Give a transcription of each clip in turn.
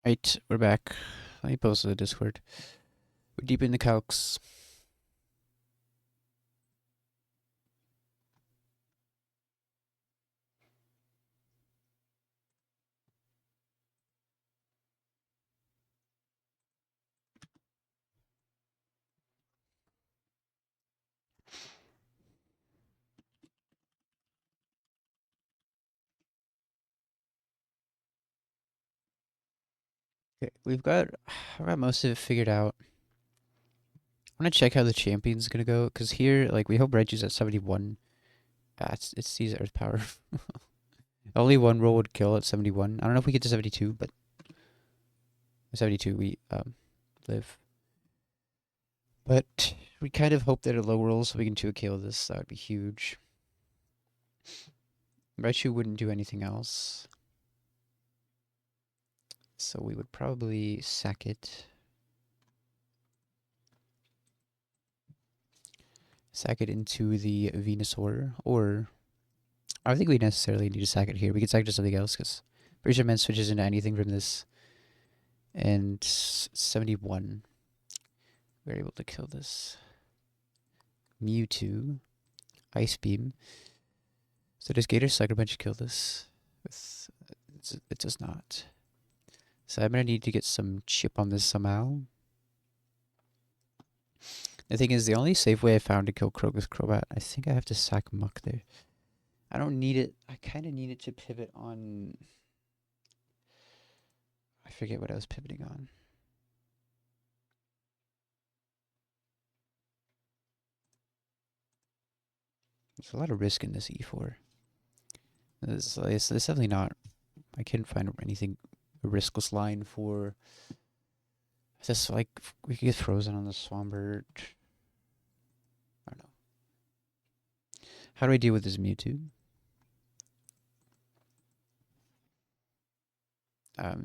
Right, we're back. Let me post to the Discord. We're deep in the calcs. Okay, I've got most of it figured out. I'm gonna check how the champion's gonna go, because here, like, we hope Reggie's at 71. It's these Earth Power. Only one roll would kill at 71. I don't know if we get to 72, but at 72 we live. But we kind of hope that it low rolls so we can 2KO this. That would be huge. Raichu wouldn't do anything else. So we would probably sack it. Sack it into the Venusaur, or I don't think we necessarily need to sack it here. We could sack it to something else, because pretty sure Man switches into anything from this. And 71. We're able to kill this. Mewtwo. Ice Beam. So does Gator Sucker Punch kill this? It does not. So I'm going to need to get some chip on this somehow. The thing is, the only safe way I found to kill Krogus Crobat, I think I have to sack Muck there. I don't need it. I kind of need it to pivot on... I forget what I was pivoting on. There's a lot of risk in this E4. It's definitely not... I can't find anything, a riskless line for... Just like, we could get frozen on the Swampert. I don't know. How do I deal with this Mewtwo? How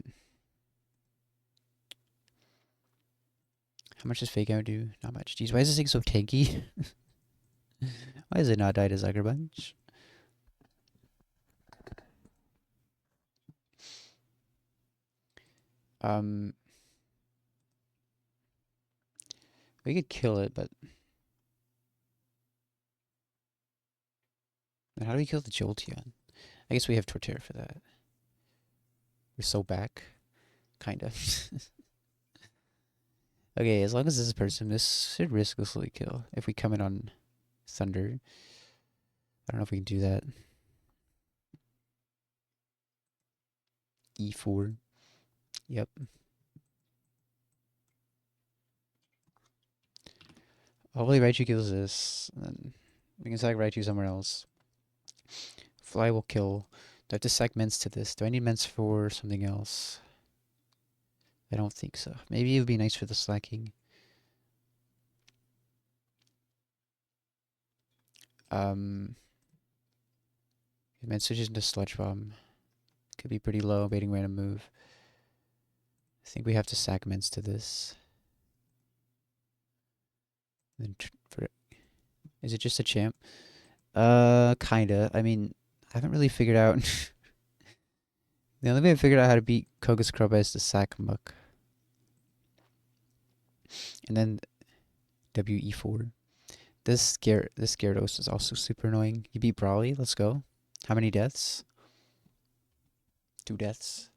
much does Fake Out do? Not much. Jeez, why is this thing so tanky? Why is it not die to Sucker Punch? We could kill it, but... Then how do we kill the Jolteon? I guess we have Torterra for that. We're so back. Kinda. Okay, as long as this is person, this should risklessly kill. If we come in on Thunder. I don't know if we can do that. E4. Yep. Hopefully Raichu kills this. And then we can sack Raichu somewhere else. Fly will kill. Do I have to sack Ments to this? Do I need Ments for something else? I don't think so. Maybe it would be nice for the slacking. Ments switches into Sludge Bomb. Could be pretty low, baiting random move. I think we have to sack Ments to this. Then is it just a champ? Kinda. I mean, I haven't really figured out. The only way I figured out how to beat Koga's Crobat is to sack Muck. And then WE4. This Gyarados is also super annoying. You beat Brawly, let's go. How many deaths? 2 deaths.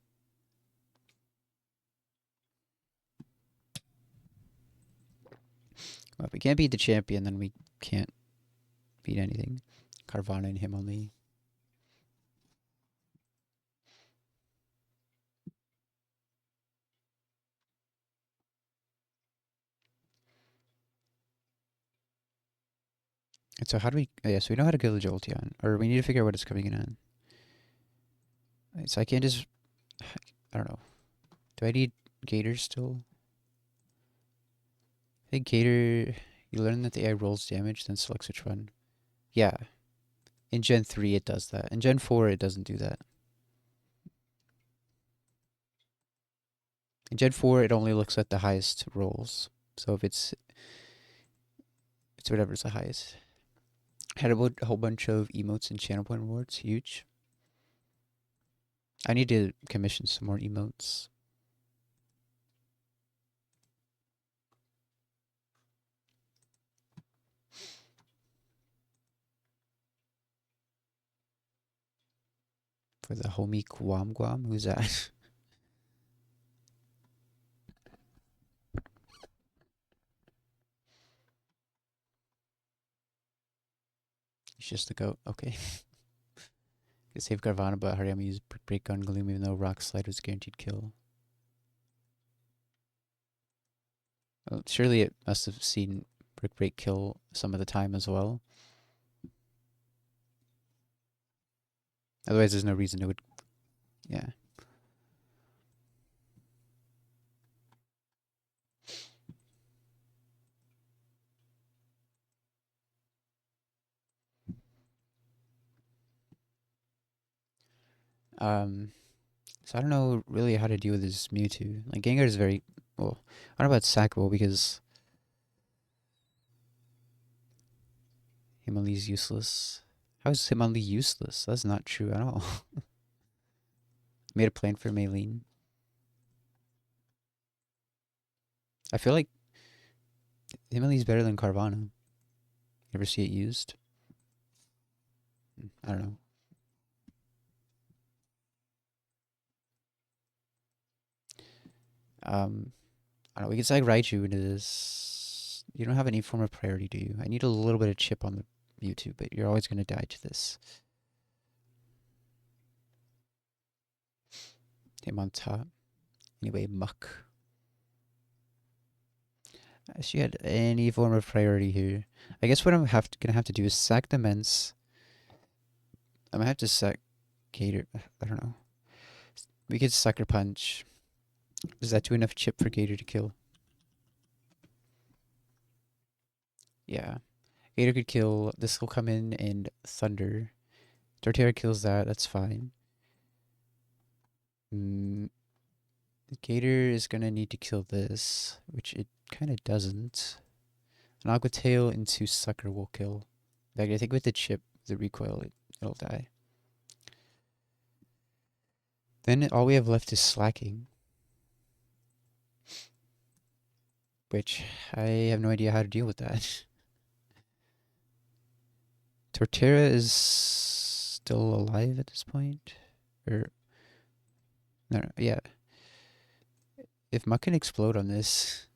Well, if we can't beat the champion, then we can't beat anything. Carvana and him only. And so how do we... Yeah, so we know how to kill the Jolteon. Or we need to figure out what it's coming in on. Right, so I can't just... I don't know. Do I need Gator still? I think Gator... You learn that the AI rolls damage, then selects which one. Yeah. In Gen 3 it does that. In Gen 4 it doesn't do that. In Gen 4 it only looks at the highest rolls. So if it's whatever's the highest. Had a whole bunch of emotes and channel point rewards. Huge. I need to commission some more emotes. For the homie Guam Guam? Who's that? He's just the goat. Okay. Could save Carvana, but Hariyama used break on Gloom even though Rock Slide was guaranteed kill. Well, surely it must have seen Brick Break kill some of the time as well. Otherwise, there's no reason it would. Yeah. So I don't know really how to deal with this Mewtwo. Like Gengar is very well. I don't know about sackable because Hitmonlee's useless. How is Hitmonlee useless? That's not true at all. Made a plan for Maylene. I feel like Hitmonlee's better than Carvana. You ever see it used? I don't know. I don't know. We could like Raichu into this. You don't have any form of priority, do you? I need a little bit of chip on the Mewtwo, but you're always going to die to this. Him on top. Anyway, Muck. She had any form of priority here. I guess what I'm gonna have to do is sack the Mence. I'm gonna have to sack Gator. I don't know. We could Sucker Punch. Is that do enough chip for Gator to kill? Yeah. Gator could kill. This will come in and Thunder. Torterra kills that. That's fine. Mm, Gator is gonna need to kill this, which it kind of doesn't. An Aqua Tail into Sucker will kill. Like I think with the chip, the recoil, it'll die. Then all we have left is Slacking, which I have no idea how to deal with that. Torterra is still alive at this point? Or, no, yeah. If Muck can explode on this,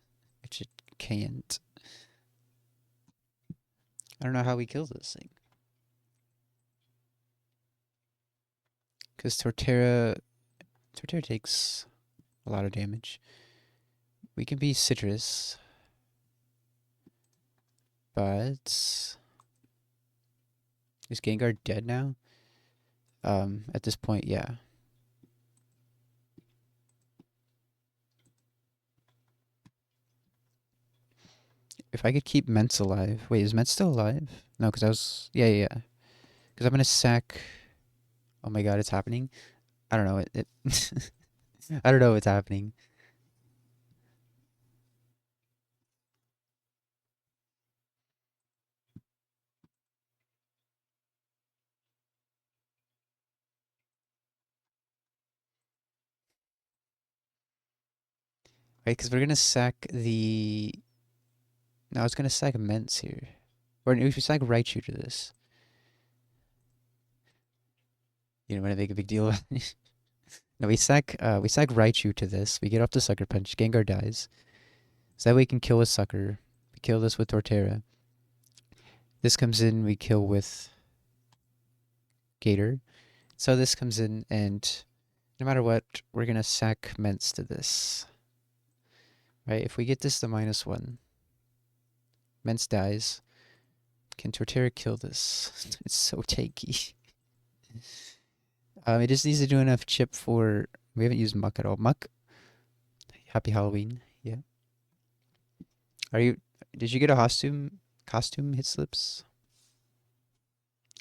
which it can't, I don't know how we kill this thing. Because Torterra takes a lot of damage. We can be Citrus, but is Gengar dead now? At this point, yeah. If I could keep Mence alive. Wait, is Mence still alive? No, because I was. Yeah. Because I'm going to sack. Oh my god, it's happening. I don't know. I don't know what's happening. Right, because we're going to sack the. No, I was going to sack Mence here. Or if we sack Raichu to this. You don't want to make a big deal about it. No, we sack Raichu to this. We get off the Sucker Punch. Gengar dies. So that way we can kill with Sucker. We kill this with Torterra. This comes in, we kill with Gator. So this comes in, and no matter what, we're going to sack Mence to this. Right? If we get this to -1, Mence dies. Can Torterra kill this? It's so tanky. It just needs to do enough chip for. We haven't used Muck at all. Muck. Happy Halloween. Yeah. Are you? Did you get a costume hit slips?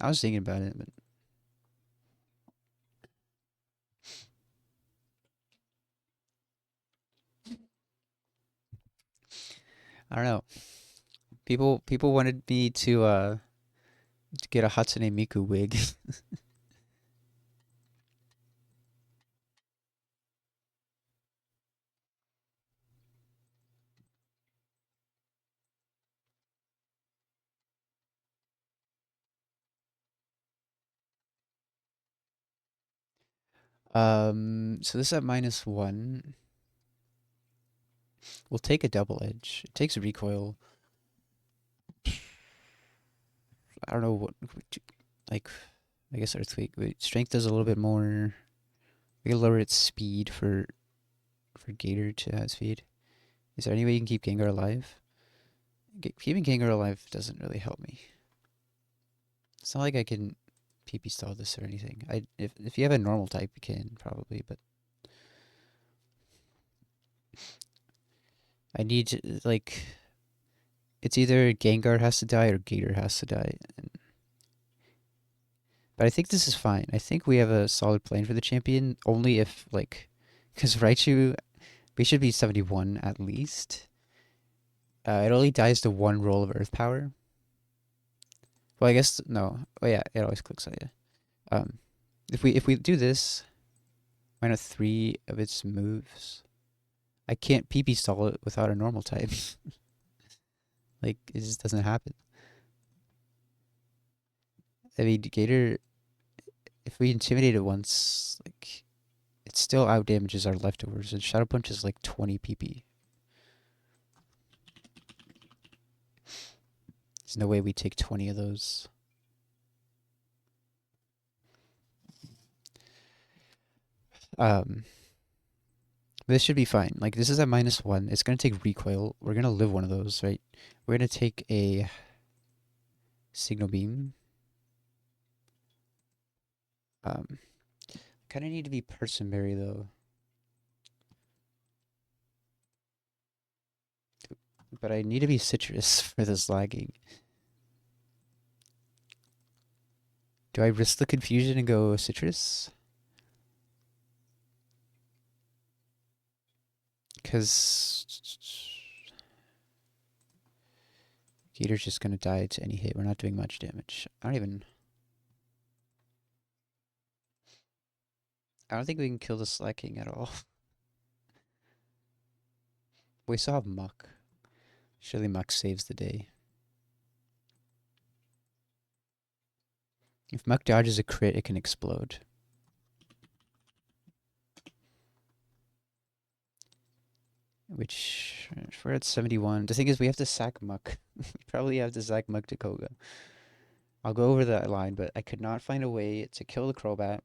I was thinking about it, but I don't know. People wanted me to get a Hatsune Miku wig. So this is at -1. We'll take a double edge. It takes a recoil. I don't know what, like, I guess earthquake. Wait, strength does a little bit more. We can lower its speed for Gator to have speed. Is there any way you can keep Gengar alive? Keeping Gengar alive doesn't really help me. It's not like I can PP stall this or anything. If you have a normal type, you can probably, but I need to, like, it's either Gengar has to die or Gator has to die. But I think this is fine. I think we have a solid plan for the champion, only if, like, because Raichu, we should be 71 at least. It only dies to one roll of Earth Power. Well, I guess, no. Oh, yeah, it always clicks on you. If we do this, minus 3 of its moves, I can't PP stall it without a normal type. Like, it just doesn't happen. I mean, Gator, if we intimidate it once, like, it still out damages our leftovers, and Shadow Punch is like 20 PP. There's no way we take 20 of those. This should be fine. Like, this is at -1. It's going to take recoil. We're going to live one of those, right? We're going to take a Signal Beam. Kind of need to be Persimmary, though. But I need to be Citrus for this lagging. Do I risk the confusion and go Citrus? Because Gator's just going to die to any hit. We're not doing much damage. I don't think we can kill the Slacking at all. We still have Muck. Surely Muck saves the day. If Muck dodges a crit, it can explode. Which, if we're at 71, the thing is we have to sack Muck. We probably have to sack Muck to Koga. I'll go over that line, but I could not find a way to kill the Crobat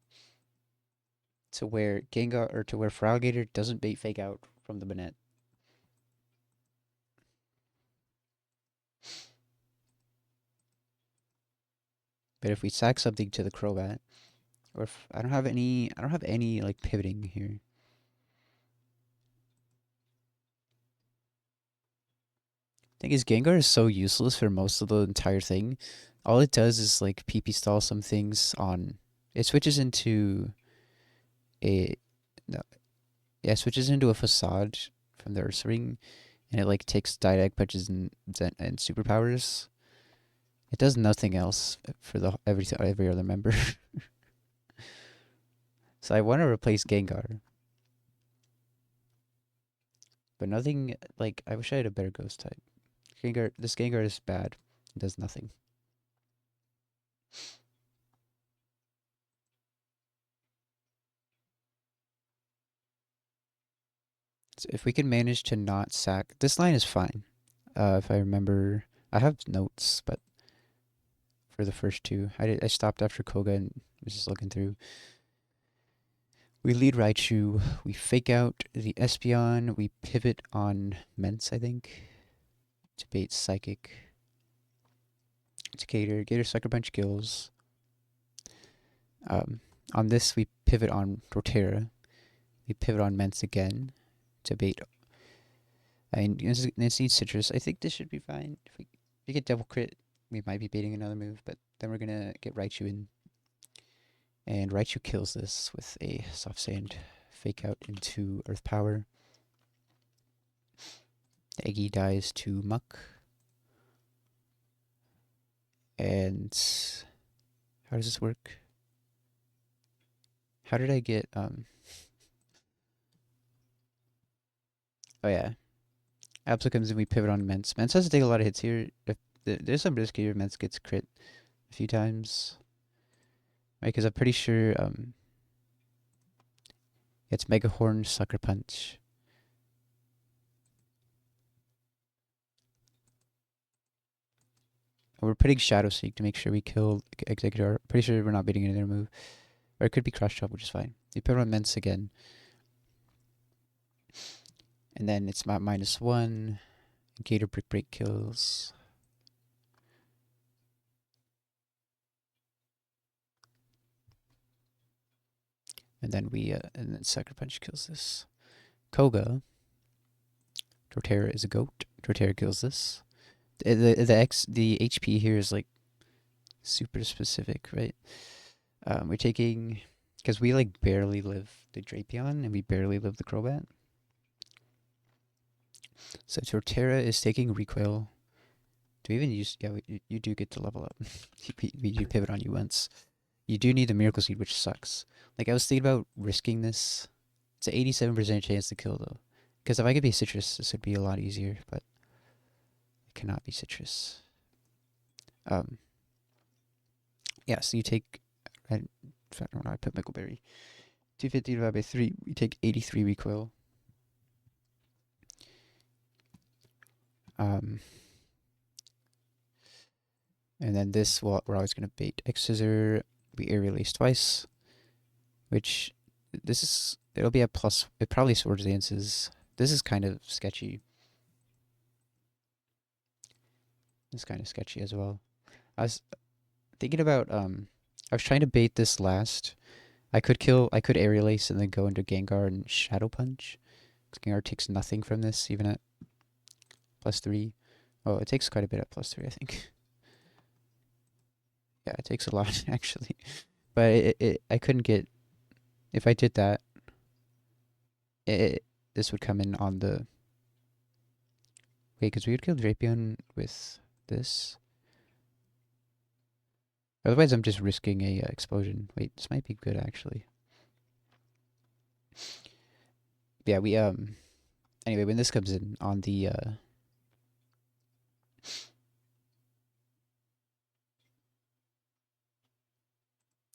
to where Gengar, or to where Feraligatr doesn't bait fake out from the Banette. But if we sack something to the Crobat, or if I don't have any like pivoting here. Thing is, Gengar is so useless for most of the entire thing. All it does is like PP stall some things on. It switches into a no, yeah, it switches into a facade from the Ursaring, and it like takes Didact punches and superpowers. It does nothing else for the every other member. So I want to replace Gengar, but nothing like I wish I had a better ghost type. This Gengar is bad. It does nothing. So if we can manage to not sack, this line is fine. If I remember, I have notes, but for the first two, I stopped after Koga and was just looking through. We lead Raichu, we fake out the Espeon, we pivot on Mence, I think, to bait Psychic. To Gator. Gator Sucker Punch kills. On this, we pivot on Rotera. We pivot on Mence again to bait. This needs Citrus. I think this should be fine. If we get double crit, we might be baiting another move, but then we're going to get Raichu in. And Raichu kills this with a Soft Sand fake out into Earth Power. Eggy dies to Muck. And how does this work? How did I get oh yeah. Absol comes in, we pivot on Mence. Mence has to take a lot of hits here. If there's some risk here, Mence gets crit a few times. Right, because I'm pretty sure It's Mega Horn, Sucker Punch. We're putting Shadow Seek to make sure we kill Executor. Pretty sure we're not beating any other move. Or it could be Crush Chop, which is fine. You put on Mence again. And then it's -1. Gator Brick Break kills. And then and then Sucker Punch kills this. Koga. Torterra is a goat. Torterra kills this. The HP here is like super specific, right? We're taking, because we like barely live the Drapion and we barely live the Crobat. So Torterra is taking recoil. Do we even use? Yeah, you do get to level up. we do pivot on you once. You do need the Miracle Seed, which sucks. Like I was thinking about risking this. It's an 87% chance to kill though. Because if I could be Citrus, this would be a lot easier, but it cannot be Citrus. Yeah, so you take, I don't know, I put Mickleberry. 250 divided by 3, we take 83 recoil. And then this, well, we're always going to bait X-Scissor. We air release twice, which this is, it'll be a plus, it probably Swords Dances. This is kind of sketchy. It's kind of sketchy as well. I was thinking about, I was trying to bait this last. I could aerial ace and then go into Gengar and Shadow Punch. Gengar takes nothing from this, even at +3. Oh, it takes quite a bit at +3, I think. Yeah, it takes a lot, actually. But I couldn't get, if I did that, this would come in on the, wait, because we would kill Drapion with this. Otherwise, I'm just risking a explosion. Wait, this might be good, actually. Yeah, we, anyway, when this comes in on the,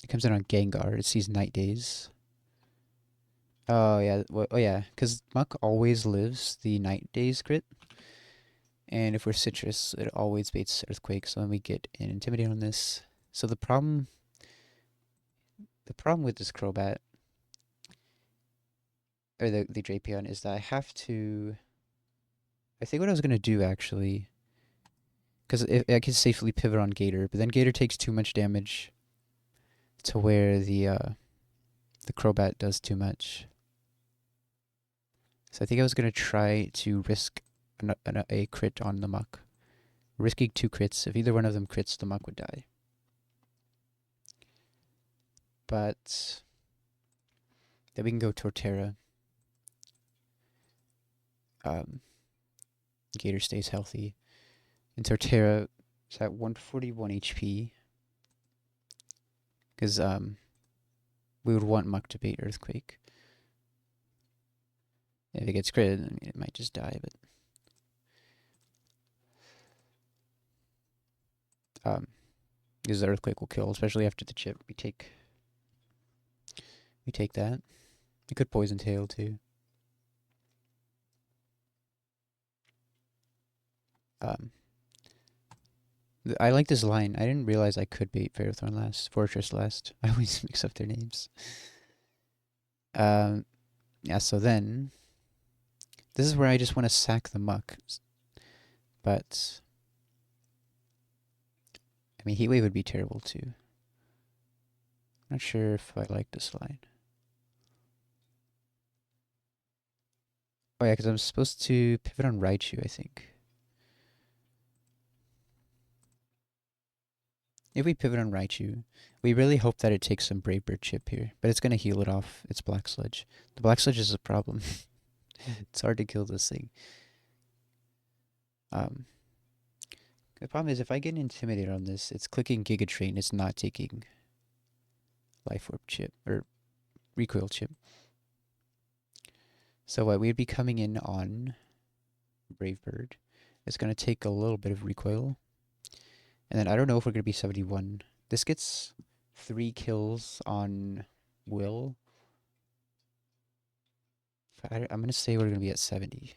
it comes in on Gengar. It sees Night Days. Oh, yeah. Well, oh, yeah. Because Muck always lives the Night Days crit. And if we're Citrus, it always baits Earthquake. So then we get an Intimidate on this. So the problem with this Crobat, or the Drapion, is that I have to, I think what I was going to do, actually, because I can safely pivot on Gator, but then Gator takes too much damage to where the Crobat does too much. So I think I was going to try to risk a crit on the Muck. Risking 2 crits. If either one of them crits, the Muck would die. But then we can go Torterra. Gator stays healthy. And Torterra is at 141 HP. Because we would want Muck to bait Earthquake. If it gets critted, I mean, it might just die, but because the Earthquake will kill, especially after the chip. We take that. We could Poison Tail too. I like this line. I didn't realize I could bait Ferrothorn last, Fortress last. I always mix up their names. Yeah, so then this is where I just want to sack the Muck. But I mean, Heat Wave would be terrible too. Not sure if I like this line. Oh yeah, because I'm supposed to pivot on Raichu, I think. If we pivot on Raichu, we really hope that it takes some Brave Bird chip here. But it's going to heal it off its Black Sludge. The Black Sludge is a problem. It's hard to kill this thing. The problem is if I get intimidated on this, it's clicking Giga Train. It's not taking Life Orb chip or Recoil chip. So what we'd be coming in on Brave Bird. It's going to take a little bit of recoil. And then I don't know if we're going to be 71. This gets 3 kills on Will. I'm gonna say we're gonna be at 70.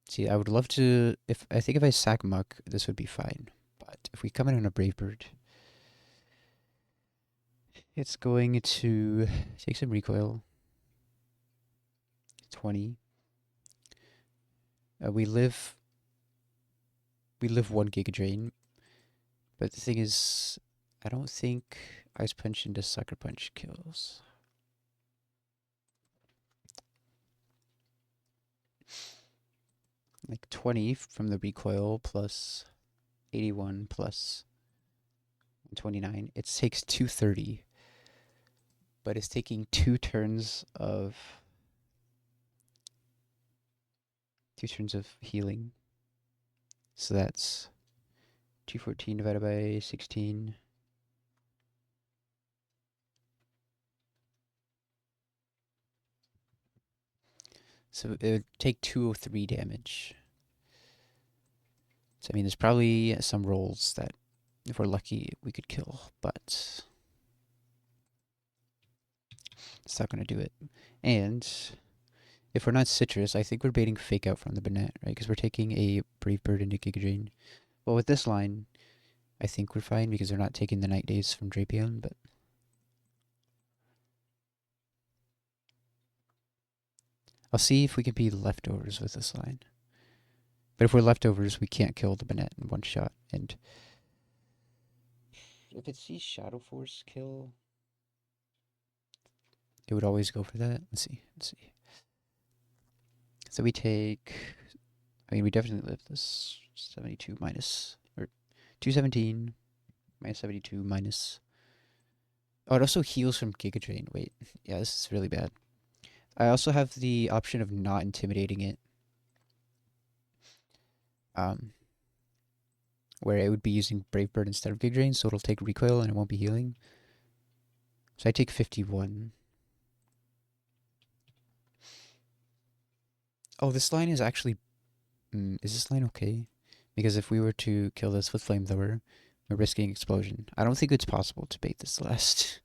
See, I would love to. If I sack Muck, this would be fine. But if we come in on a Brave Bird, it's going to take some recoil. 20. We live 1 Giga Drain. But the thing is, I don't think Ice Punch into Sucker Punch kills. Like 20 from the recoil plus 81 plus 29. It takes 230. But it's taking 2 turns of healing. So that's 214 divided by 16. So it would take 203 damage. So I mean, there's probably some rolls that, if we're lucky, we could kill, but it's not going to do it. And if we're not Citrus, I think we're baiting Fake Out from the Banette, right? Because we're taking a Brave Bird into Giga Drain. Well, with this line, I think we're fine because they're not taking the Night Days from Drapion, but I'll see if we can be leftovers with this line. But if we're leftovers, we can't kill the Banette in one shot. And if it sees Shadow Force kill, it would always go for that. Let's see. So we take, I mean, we definitely live this 72 minus, or 217 minus 72 minus. Oh, it also heals from Giga Drain. Wait, yeah, this is really bad. I also have the option of not intimidating it. Where it would be using Brave Bird instead of Giga Drain, so it'll take recoil and it won't be healing. So I take 51. Oh, this line is actually... is this line okay? Because if we were to kill this with Flamethrower, we're risking explosion. I don't think it's possible to bait this last.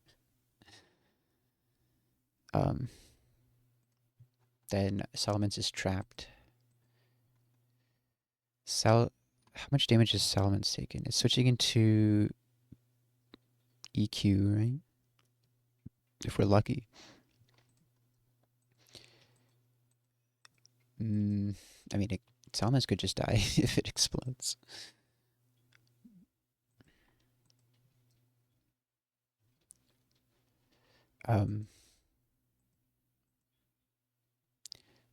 Then Salamence is trapped. How much damage has Salamence taken? It's switching into EQ, right? If we're lucky. I mean, Salamence could just die if it explodes.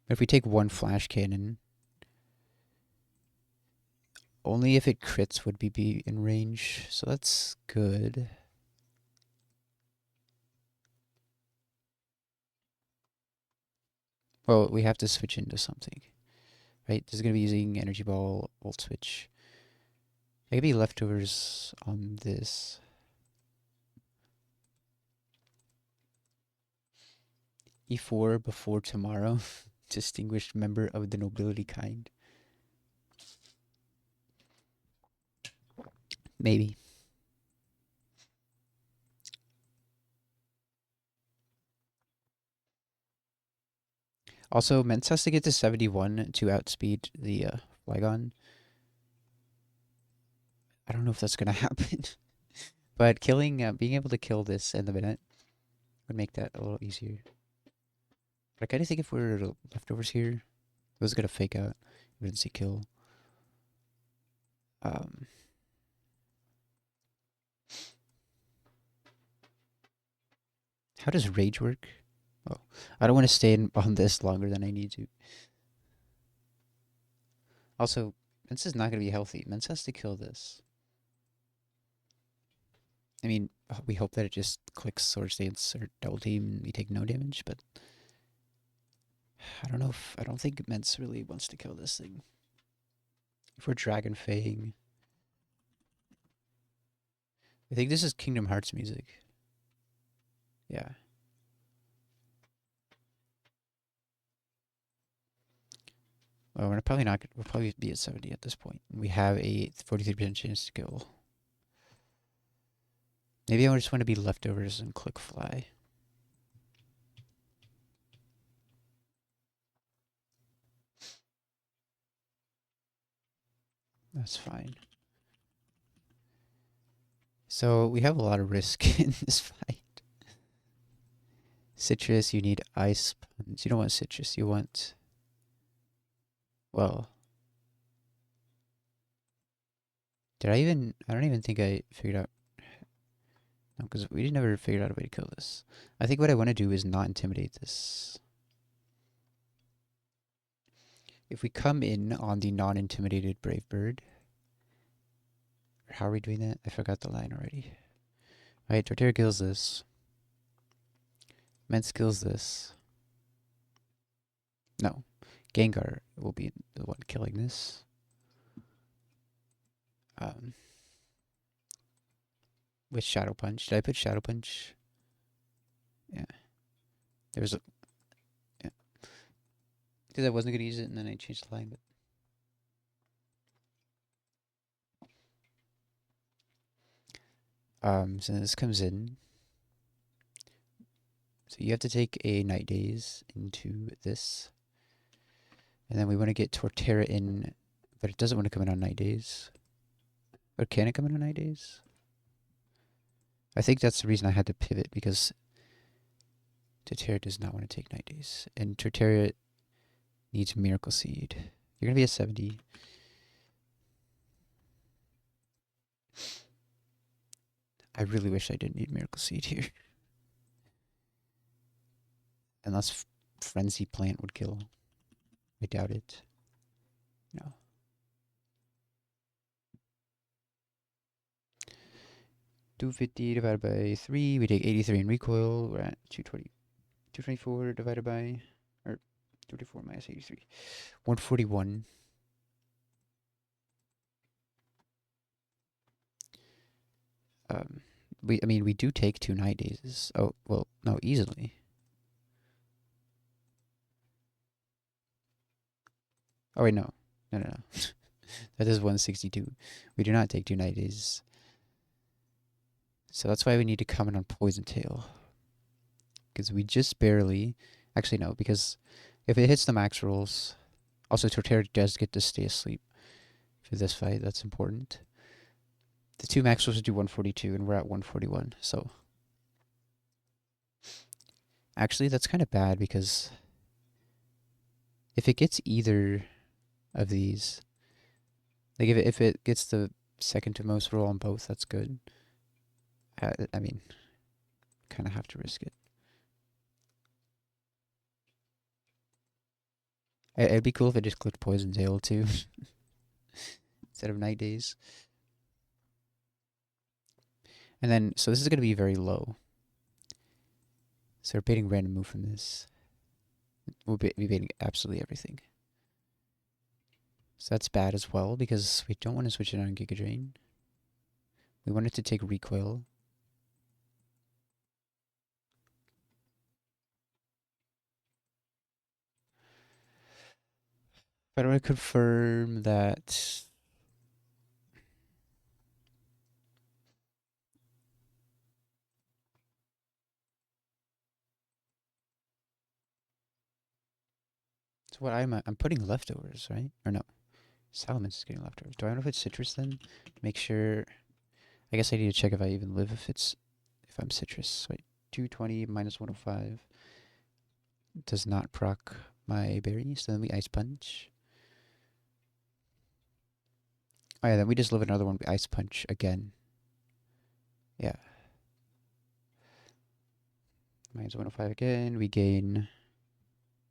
If we take one flash cannon, only if it crits would be in range, so that's good. Well, we have to switch into something, right? This is going to be using Energy Ball, Volt Switch. I could be leftovers on this. E4 before tomorrow. Distinguished member of the nobility kind. Maybe. Also, Mence has to get to 71 to outspeed the Flygon. I don't know if that's going to happen. But being able to kill this in the minute would make that a little easier. But I kind of think if we're leftovers here, it was going to fake out. We didn't see kill. How does rage work? Oh, I don't want to stay on this longer than I need to. Also, Mence is not going to be healthy. Mence has to kill this. I mean, we hope that it just clicks Sword Stance or Double Team and we take no damage, but I don't think Mence really wants to kill this thing. If we're Dragon Fang, I think this is Kingdom Hearts music. Yeah. Well, we'll probably be at 70 at this point. We have a 43% chance to kill. Maybe I just want to be leftovers and click fly. That's fine. So we have a lot of risk in this fight. Citrus, you need ice punch. You don't want citrus. You want, well, I don't even think I figured out. No, because we never figured out a way to kill this. I think what I want to do is not intimidate this. If we come in on the non-intimidated brave bird, how are we doing that? I forgot the line already. Alright, Torterra kills this. Mence kills this. No. Gengar will be the one killing this. With Shadow Punch. Did I put Shadow Punch? Yeah. There was a... Yeah. Because I wasn't going to use it and then I changed the line, but... So this comes in. So you have to take a Night Daze into this. And then we want to get Torterra in, but it doesn't want to come in on Night Daze. Or can it come in on Night Daze? I think that's the reason I had to pivot, because Torterra does not want to take Night Daze. And Torterra needs Miracle Seed. You're going to be at 70. I really wish I didn't need Miracle Seed here. Unless Frenzy Plant would kill. I doubt it. No. $250 divided by 3. We take 83 in recoil. We're at 224 divided by, or 24 minus 83. 141. I mean, we do take 2 Night Dazes. Oh, well, no, easily. Oh, wait, no. No. That is 162. We do not take 2 Night Dazes. So that's why we need to come in on Poison Tail. Because we just barely... Actually, no, because if it hits the max rolls... Also, Torterra does get to stay asleep for this fight. That's important. The 2 max rolls do 142, and we're at 141, so... Actually, that's kind of bad, because... If it gets either of these... Like, if it gets the second to most roll on both, that's good. I mean, kind of have to risk it. It'd be cool if it just clicked Poison Tail too, instead of Night Daze. And then, so this is going to be very low. So we're baiting random move from this. We'll be baiting absolutely everything. So that's bad as well, because we don't want to switch it on Giga Drain. We want it to take recoil. But I want to confirm that... So what I'm putting leftovers, right? Or no, Salamence is getting leftovers. Do I know if it's citrus then? Make sure... I guess I need to check if I even live if I'm citrus. Wait, 220 minus 105 does not proc my berry, so then we Ice Punch. Oh yeah, then we just live another one, we Ice Punch again. Yeah. Minus 105 again, we gain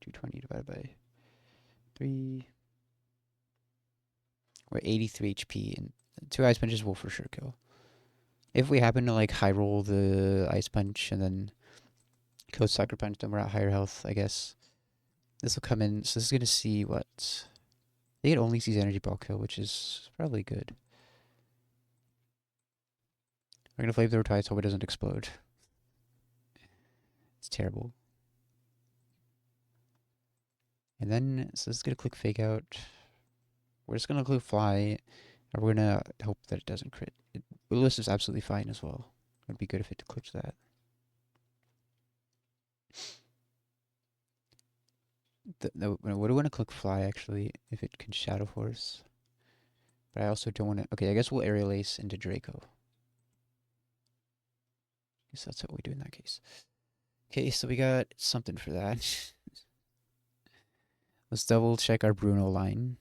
220 divided by 3. We're 83 HP, and 2 Ice Punches will for sure kill. If we happen to like high roll the Ice Punch and then kill Sucker Punch, then we're at higher health, I guess. This will come in, so this is going to see what... I think it only sees Energy Ball kill, which is probably good. We're going to Flamethrower twice, hope it doesn't explode. It's terrible. And then, so this is going to click Fake Out. We're just going to click Fly, and we're going to hope that it doesn't crit. Willis is absolutely fine as well. It would be good if it clicked that. What do we want to click Fly, actually, if it can Shadow Force? But I also don't want to... Okay, I guess we'll Aerial Ace into Draco. Guess that's what we do in that case. Okay, so we got something for that. Let's double check our Bruno line.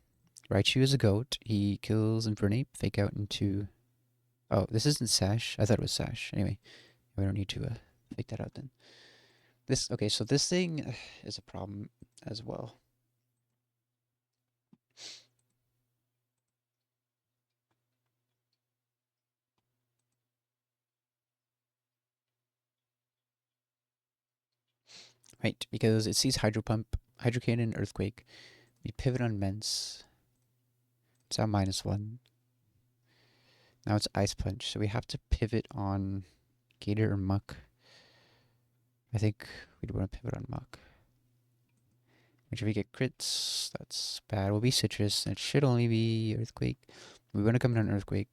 Raichu is a goat. He kills Infernape. Fake out into... Oh, this isn't Sash. I thought it was Sash. Anyway, we don't need to fake that out then. Okay, so this thing is a problem as well. Right, because it sees Hydro Pump, Hydro Cannon, Earthquake. We pivot on Mence. It's now -1. Now it's Ice Punch, so we have to pivot on Gator or Muck. I think we'd want to pivot on Muck. Which if we get crits, that's bad. Will be Citrus, and it should only be Earthquake. We want to come in on Earthquake.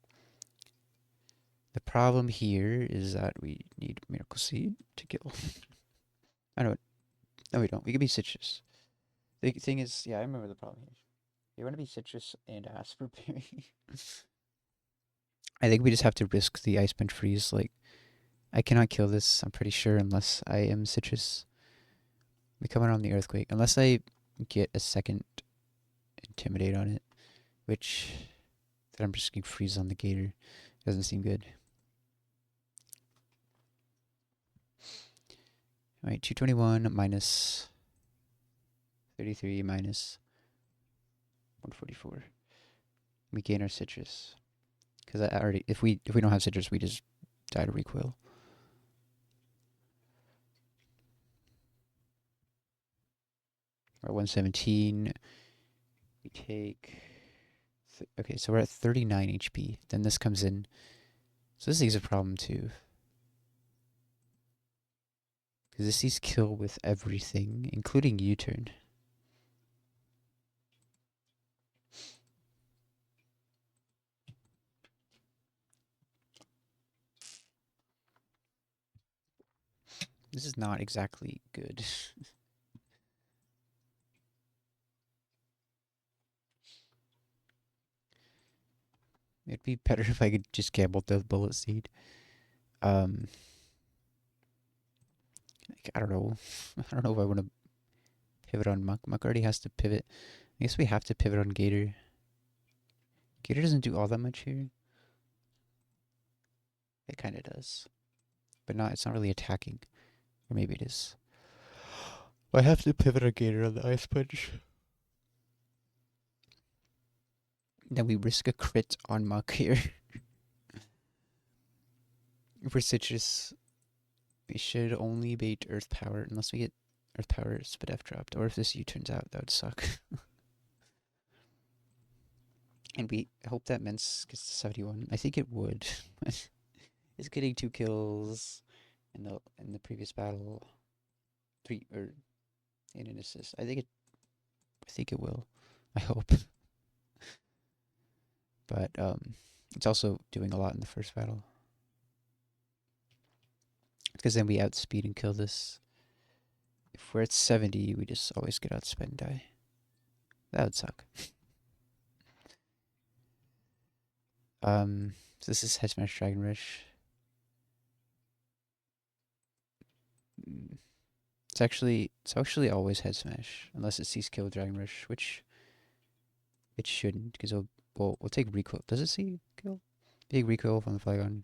The problem here is that we need Miracle Seed to kill. I know it. No, we don't. We can be Citrus. The thing is, yeah, I remember the problem here. You want to be Citrus and ask for Berry. I think we just have to risk the Ice Punch Freeze. Like, I cannot kill this, I'm pretty sure, unless I am Citrus. We come in on the Earthquake. Unless I get a second Intimidate on it, which then I'm just going to freeze on the Gator. Doesn't seem good. Alright, 221 minus 33 minus 144. We gain our Citrus. Because I already, if we don't have Citrus, we just die to recoil. We're at 117. We take... Okay, so we're at 39 HP. Then this comes in. So this is a problem too. Because this sees kill with everything, including U-turn. This is not exactly good. It'd be better if I could just gamble the Bullet Seed. Like, I don't know. I don't know if I want to pivot on Muck. Muck already has to pivot. I guess we have to pivot on Gator. Gator doesn't do all that much here. It kind of does. But it's not really attacking. Or maybe it is. I have to pivot on Gator on the Ice Punch. Then we risk a crit on Muck here. For Citrus, we should only bait Earth Power unless we get Earth Power Spadef dropped. Or if this U turns out, that would suck. And we hope that Mence gets to 71. I think it would. It's getting 2 kills in the previous battle. 3 or in an assist. I think it will. I hope. But it's also doing a lot in the first battle. Because then we outspeed and kill this. If we're at 70, we just always get outsped and die. That would suck. So this is Head Smash Dragon Rush. It's actually always Head Smash, unless it sees kill Dragon Rush, which it shouldn't, because we'll take recoil. Does it see kill? Take recoil from the Flygon.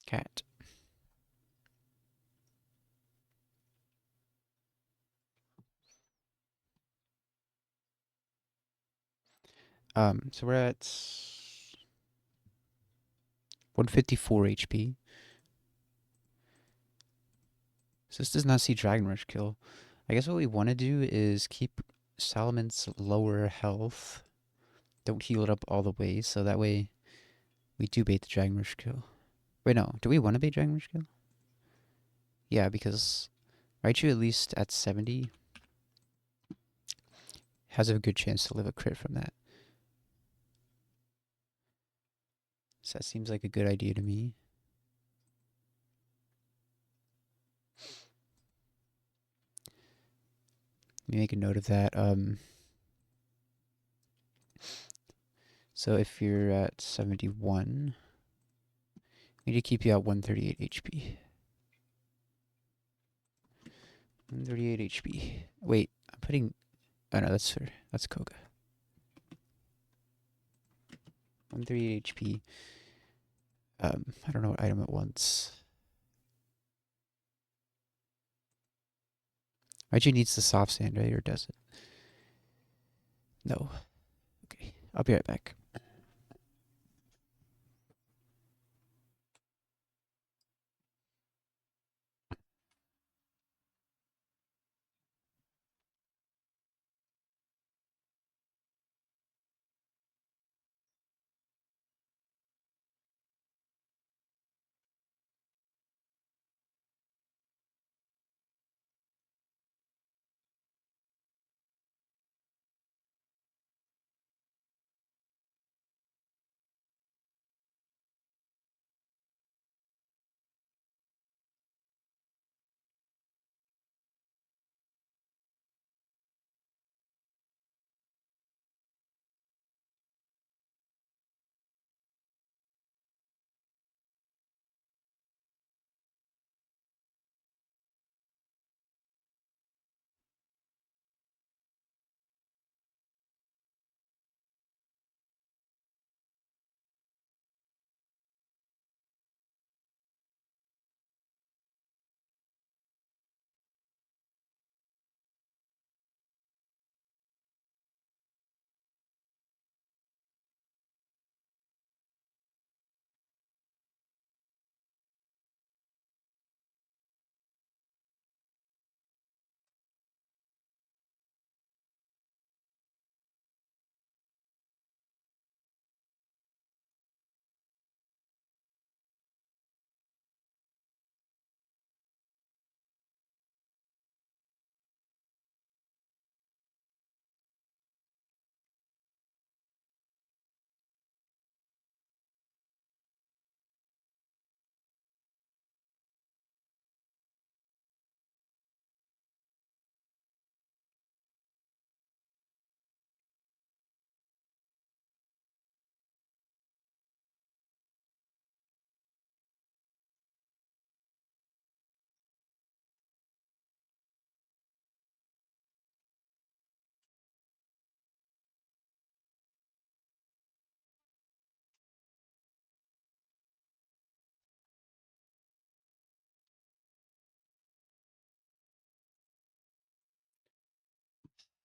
Cat. So we're at 154 HP. So this does not see Dragon Rush kill. I guess what we want to do is keep Salaman's lower health. Don't heal it up all the way, so that way we do bait the Dragon Rush kill. Wait, no. Do we want to bait Dragon Rush kill? Yeah, because Raichu at least at 70 has a good chance to live a crit from that. So that seems like a good idea to me. Let me make a note of that. So if you're at 71, we need to keep you at 138 HP. 138 HP. Wait, I'm putting... Oh no, that's Koga. 138 HP. I don't know what item it wants. Raiju needs the soft sand, right? Or does it? No. Okay, I'll be right back.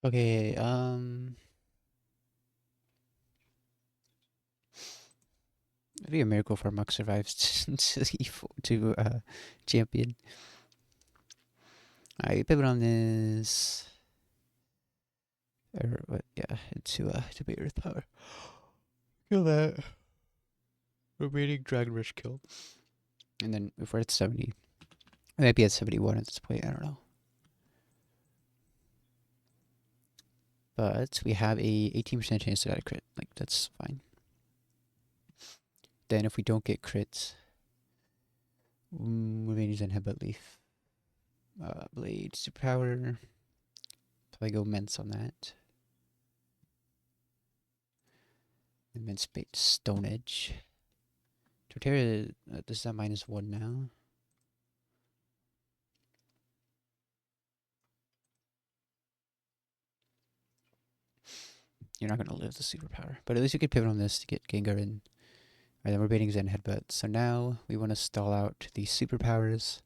Okay, it'd be a miracle if our Muk survives to champion. Alright, pivot on this. Or what? Yeah, to be Earth Power. Kill that. Remaining Dragon Rush kill. And then if we're at 70, I might be at 71 at this point. I don't know. But we have a 18% chance to get a crit. Like, that's fine. Then if we don't get crits, remaining Zen Headbutt Leaf. Blade, Superpower. Probably go Mence on that. And Mence Bait, Stone Edge. Torterra, this is at -1 now. You're not going to live the Superpower. But at least we could pivot on this to get Gengar in. Alright, then we're baiting Zen Headbutt. So now we want to stall out the Superpowers.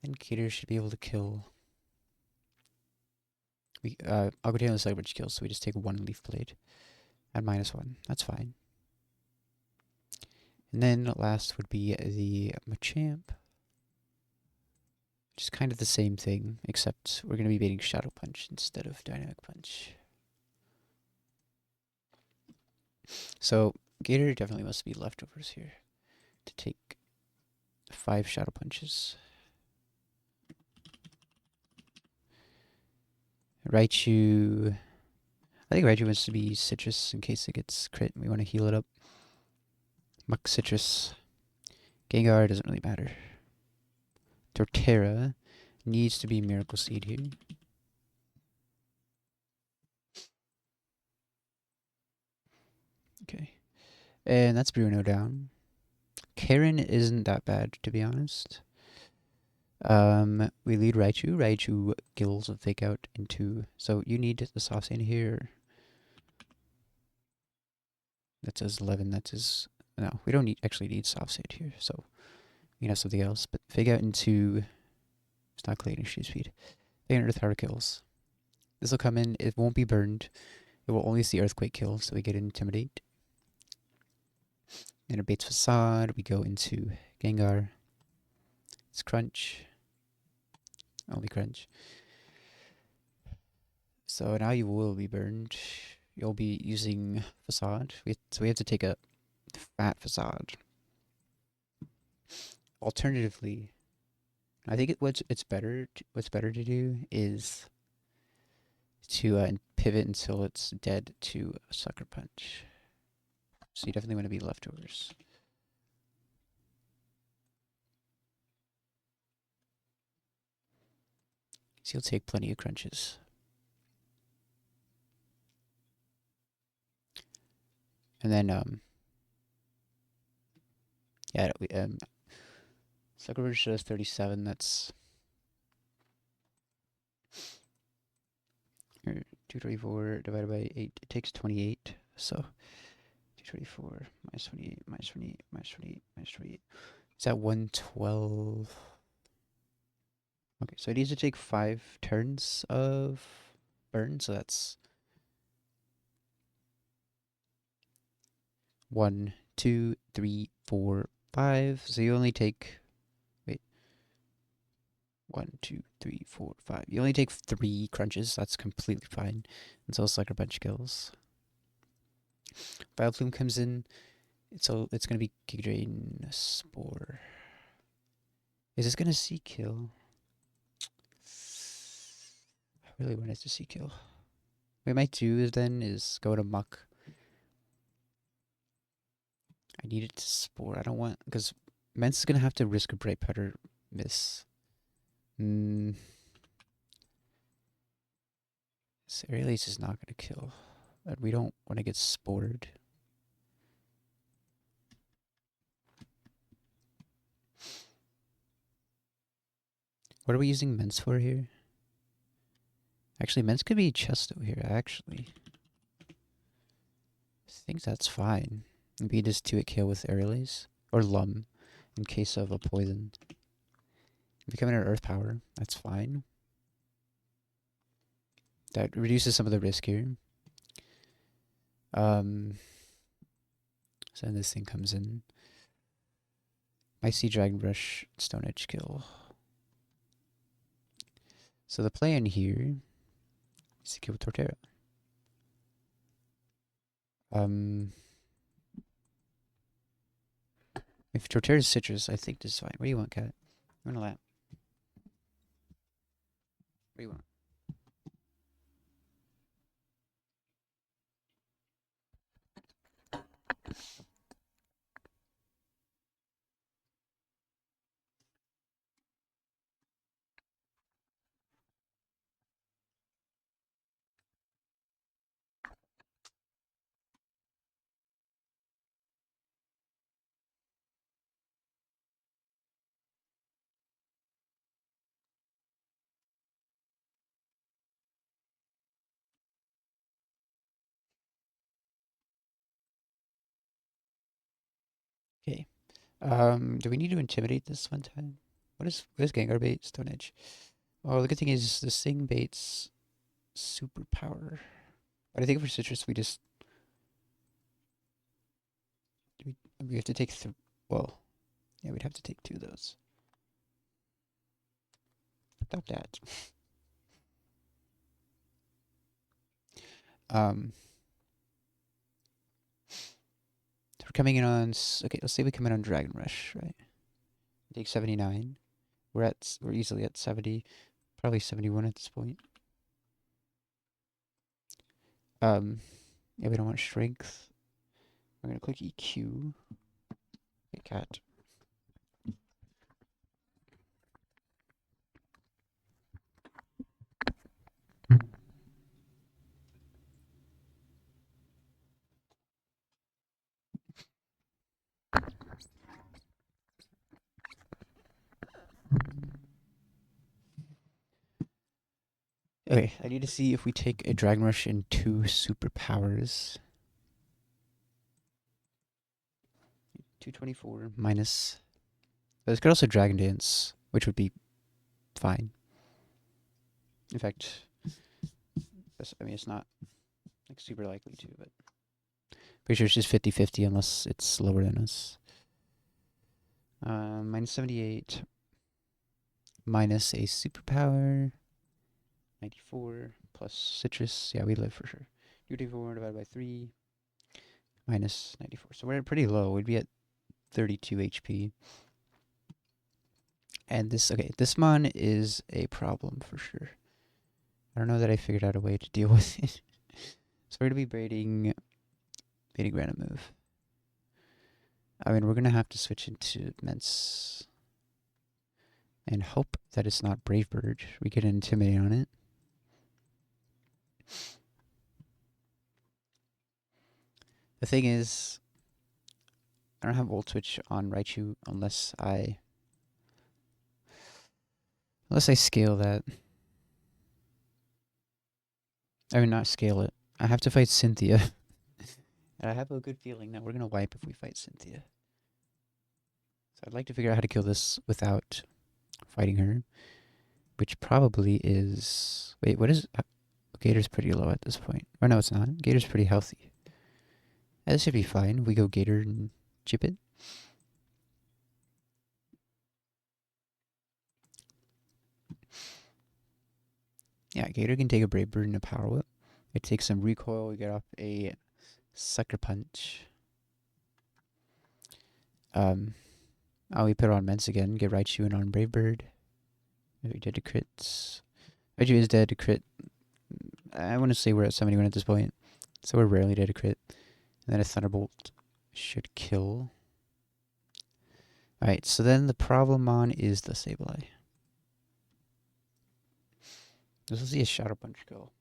And Gator should be able to kill. Agro is Leverage kills, so we just take 1 Leaf Blade at -1. That's fine. And then last would be the Machamp. Which is kind of the same thing, except we're going to be baiting Shadow Punch instead of Dynamic Punch. So Gator definitely must be leftovers here to take 5 Shadow Punches. Raichu. I think Raichu wants to be citrus in case it gets crit and we want to heal it up. Muck citrus. Gengar doesn't really matter. Torterra needs to be Miracle Seed here. Okay. And that's Bruno down. Karen isn't that bad, to be honest. We lead Raichu. Raichu gills a fake out into... So you need the soft sand here. That says 11. That says... No, we don't actually need soft sand here. So we can have something else. But fake out into... It's not Clayton Shoe Speed. Fake out Earth Power kills. This will come in. It won't be burned. It will only see Earthquake kill. So we get Intimidate. And our Bates Facade. We go into Gengar. It's Crunch. Only Crunch. So now you will be burned. You'll be using Facade. So we have to take a fat Facade. Alternatively, I think what's better to do is to pivot until it's dead to a Sucker Punch. So you definitely want to be leftovers. So you'll take plenty of crunches. And then yeah, Sucker Punch does 37. That's 224 divided by 8. It takes 28. So 224 minus 28 minus 28 minus 28 minus 28. It's at 112. Okay, so it needs to take 5 turns of burn, so that's 1, 2, 3, 4, 5. So you only take 1, 2, 3, 4, 5. You only take 3 crunches. That's completely fine until Sucker Punch kills. Vileplume comes in, so it's gonna be Giga Drain Spore. Is this gonna see kill? I really want it to see kill. What I might do is then go to Muck. I need it to Spore. I don't want, because Mence is gonna have to risk a Bright Powder miss. This Aerialise is not gonna kill. But we don't want to get spored. What are we using Mence for here? Actually, Mence could be Chesto here, actually. I think that's fine. Maybe just 2-hit KO with Aerialise. Or Lum, in case of a poison. If we come in our Earth Power, that's fine. That reduces some of the risk here. So then this thing comes in. Might see Dragon Rush, Stone Edge kill. So the play in here is to kill Torterra. If Torterra is citrus, I think this is fine. What do you want, Cat? Run a lap. What do you want? Okay. Do we need to intimidate this one time? What is Gengar bait? Stone Edge. Oh, the good thing is the Sing bait's superpower. But I think for citrus we just we have to take well, yeah, we'd have to take 2 of those. Stop that. So we're coming in on okay. Let's say we come in on Dragon Rush, right? Take 79. We're easily at 70, probably 71 at this point. Yeah, we don't want strength. We're gonna click EQ. Okay, cat. Okay, I need to see if we take a Dragon Rush and 2 superpowers. 224 minus. This could also Dragon Dance, which would be fine. In fact, I mean, it's not like super likely to, but pretty sure it's just 50-50 unless it's lower than us. Minus 78 minus a superpower. 94 plus citrus. Yeah, we live for sure. 2d4 divided by 3 minus 94. So we're pretty low. We'd be at 32 HP. And this mon is a problem for sure. I don't know that I figured out a way to deal with it. So we're going to be baiting random move. I mean, we're going to have to switch into Mence and hope that it's not Brave Bird. We get an Intimidate on it. The thing is, I don't have Volt Switch on Raichu unless I scale that. I mean, not scale it. I have to fight Cynthia. And I have a good feeling that we're going to wipe if we fight Cynthia. So I'd like to figure out how to kill this without fighting her. Which probably is... Wait, what is... Gator's pretty low at this point. Or no, it's not. Gator's pretty healthy. Yeah, this should be fine. We go Gator and chip it. Yeah, Gator can take a Brave Bird and a Power Whip. It takes some recoil. We get off a Sucker Punch. We put it on Mence again. Get Raichu in on Brave Bird. We did a crit. Raichu is dead to crit. I want to say we're at 71 at this point. So we're rarely dead to crit. And then a Thunderbolt should kill. Alright, so then the problem on is the Sableye. This will see a Shadow Punch go.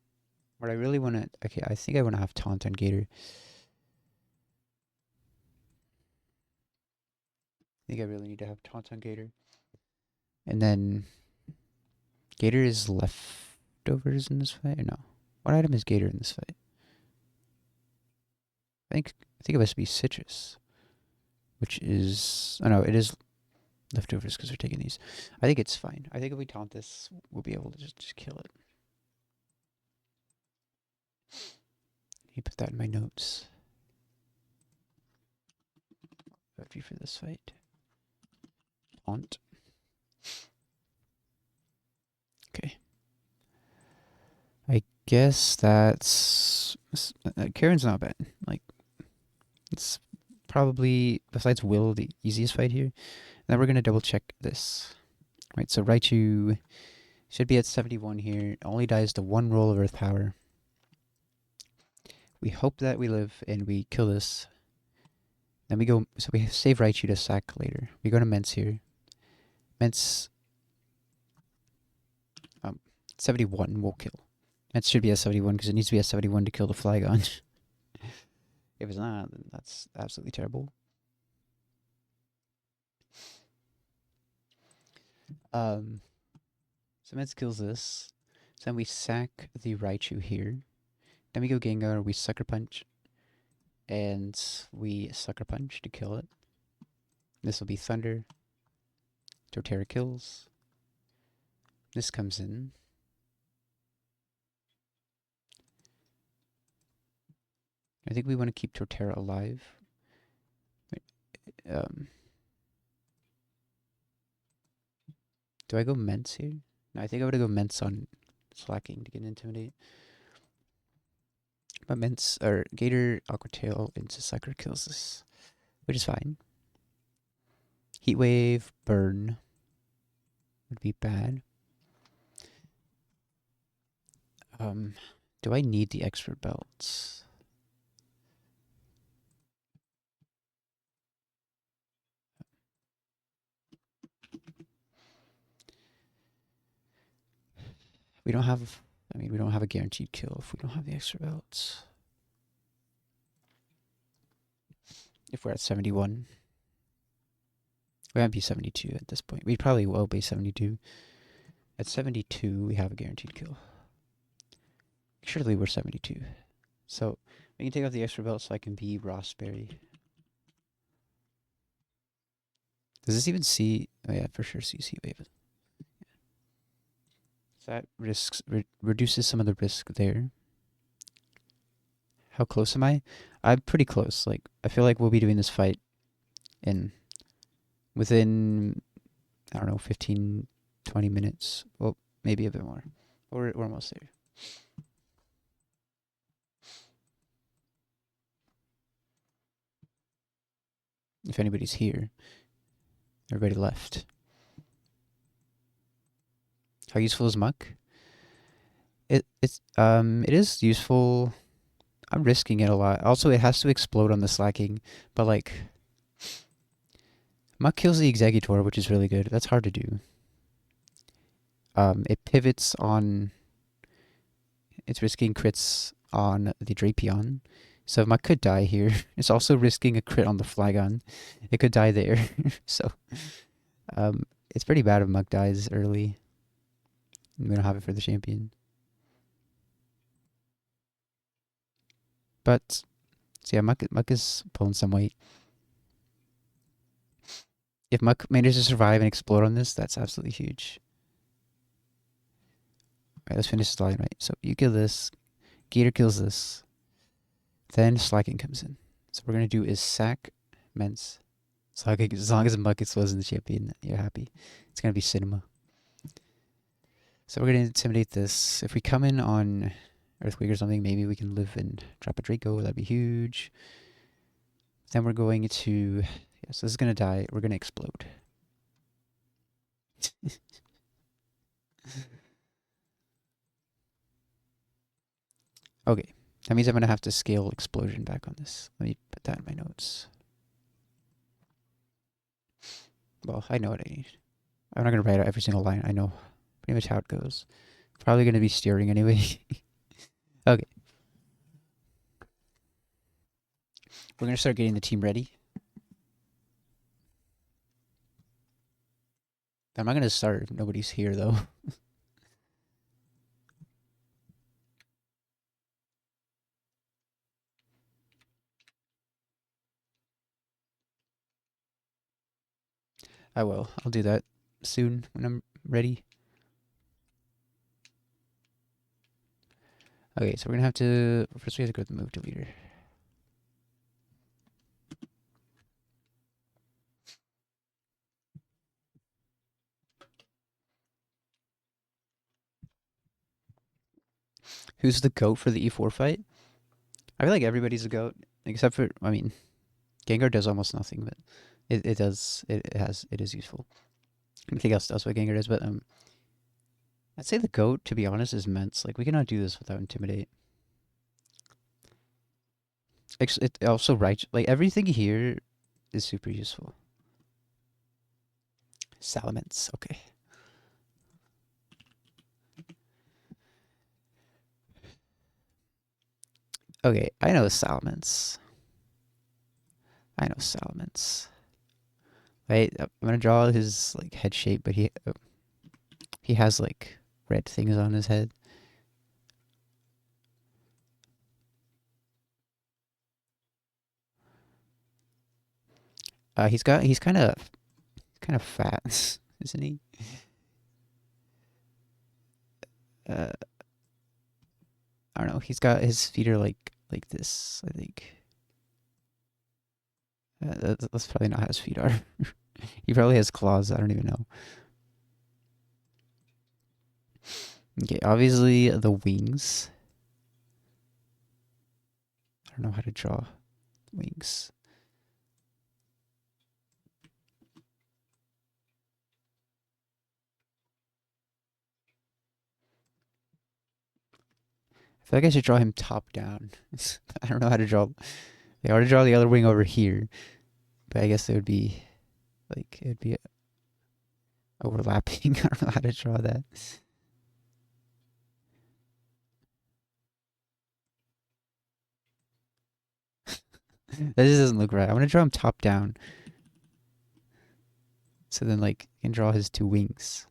What I really want to... Okay, I think I want to have Taunt on Gator. I think I really need to have Taunt on Gator. And then... Gator is leftovers in this fight? Or no? What item is Gator in this fight? I think it must be Citrus. Which is... Oh no, it is leftovers because we're taking these. I think it's fine. I think if we taunt this, we'll be able to just kill it. You put that in my notes. Victory for this fight. Taunt. Okay. I guess that's... Karen's not bad. Like, it's probably, besides Will, the easiest fight here. Then we're going to double check this. Right, so Raichu should be at 71 here. Only dies to 1 roll of Earth Power. We hope that we live and we kill this. Then we go, so we save Raichu to sack later. We go to Mence here. Mence, 71 will kill. Mence should be at 71 because it needs to be at 71 to kill the Flygon. If it's not, then that's absolutely terrible. So Mence kills this. So then we sack the Raichu here. Then we go Gengar, we Sucker Punch. And we Sucker Punch to kill it. This will be Thunder. Torterra kills. This comes in. I think we want to keep Torterra alive. Do I go Mence here? No, I think I would go Mence on Slacking to get Intimidate. But Mence, or Gator, Aqua Tail into Sucker kills this, which is fine. Heat Wave, Burn would be bad. Do I need the expert belts? We don't have, I mean, we don't have a guaranteed kill if we don't have the extra belts. If we're at 71. We might be 72 at this point. We probably will be 72. At 72, we have a guaranteed kill. Surely we're 72. So we can take off the extra belt so I can be Rossberry. Does this even see? Oh yeah, for sure CC wave. So that reduces some of the risk there. How close am I? I'm pretty close. Like I feel like we'll be doing this fight within I don't know 15, 20 minutes. Well, maybe a bit more. We're almost there. If anybody's here, everybody left. How useful is Muck? It is useful. I'm risking it a lot. Also, it has to explode on the slacking, but like Muck kills the Executor, which is really good. That's hard to do. It pivots on. It's risking crits on the Drapion. So Muck could die here. It's also risking a crit on the Flygon. It could die there. So it's pretty bad if Muck dies early. We don't have it for the champion. But so yeah, Muck is pulling some weight. If Muck manages to survive and explode on this, that's absolutely huge. Alright, let's finish this line right. So you kill this. Gator kills this. Then slacking comes in. So what we're going to do is sack Mence. So as long as Muck explodes in the champion, you're happy. It's going to be cinema. So we're going to intimidate this. If we come in on Earthquake or something, maybe we can live and drop a Draco. That'd be huge. Then we're going to... Yeah, so this is going to die. We're going to explode. Okay. That means I'm going to have to scale explosion back on this. Let me put that in my notes. Well, I know what I need. I'm not going to write out every single line. I know pretty much how it goes. Probably going to be steering anyway. Okay. We're going to start getting the team ready. I'm not going to start if nobody's here, though. I will. I'll do that soon when I'm ready. Okay, so we're going to have to... First, we have to go to the move deleter. Who's the GOAT for the E4 fight? I feel like everybody's a GOAT, except for... I mean, Gengar does almost nothing, but it is useful. Anything else does what Gengar does, but I'd say the GOAT, to be honest, is Mence. Like, we cannot do this without Intimidate. It also like everything here is super useful. Salamence, okay. Okay, I know Salamence. Wait, I'm gonna draw his like head shape, but he has like red things on his head. He's kind of fat, isn't he? I don't know. He's got his feet are like this, I think. That's probably not how his feet are. He probably has claws. I don't even know. Okay, obviously the wings. I don't know how to draw wings. I feel like I should draw him top down. I don't know how to draw. I ought to draw the other wing over here, but I guess it would be like it would be overlapping. I don't know how to draw that. That just doesn't look right. I'm gonna draw him top down. So then, like, I can draw his two wings.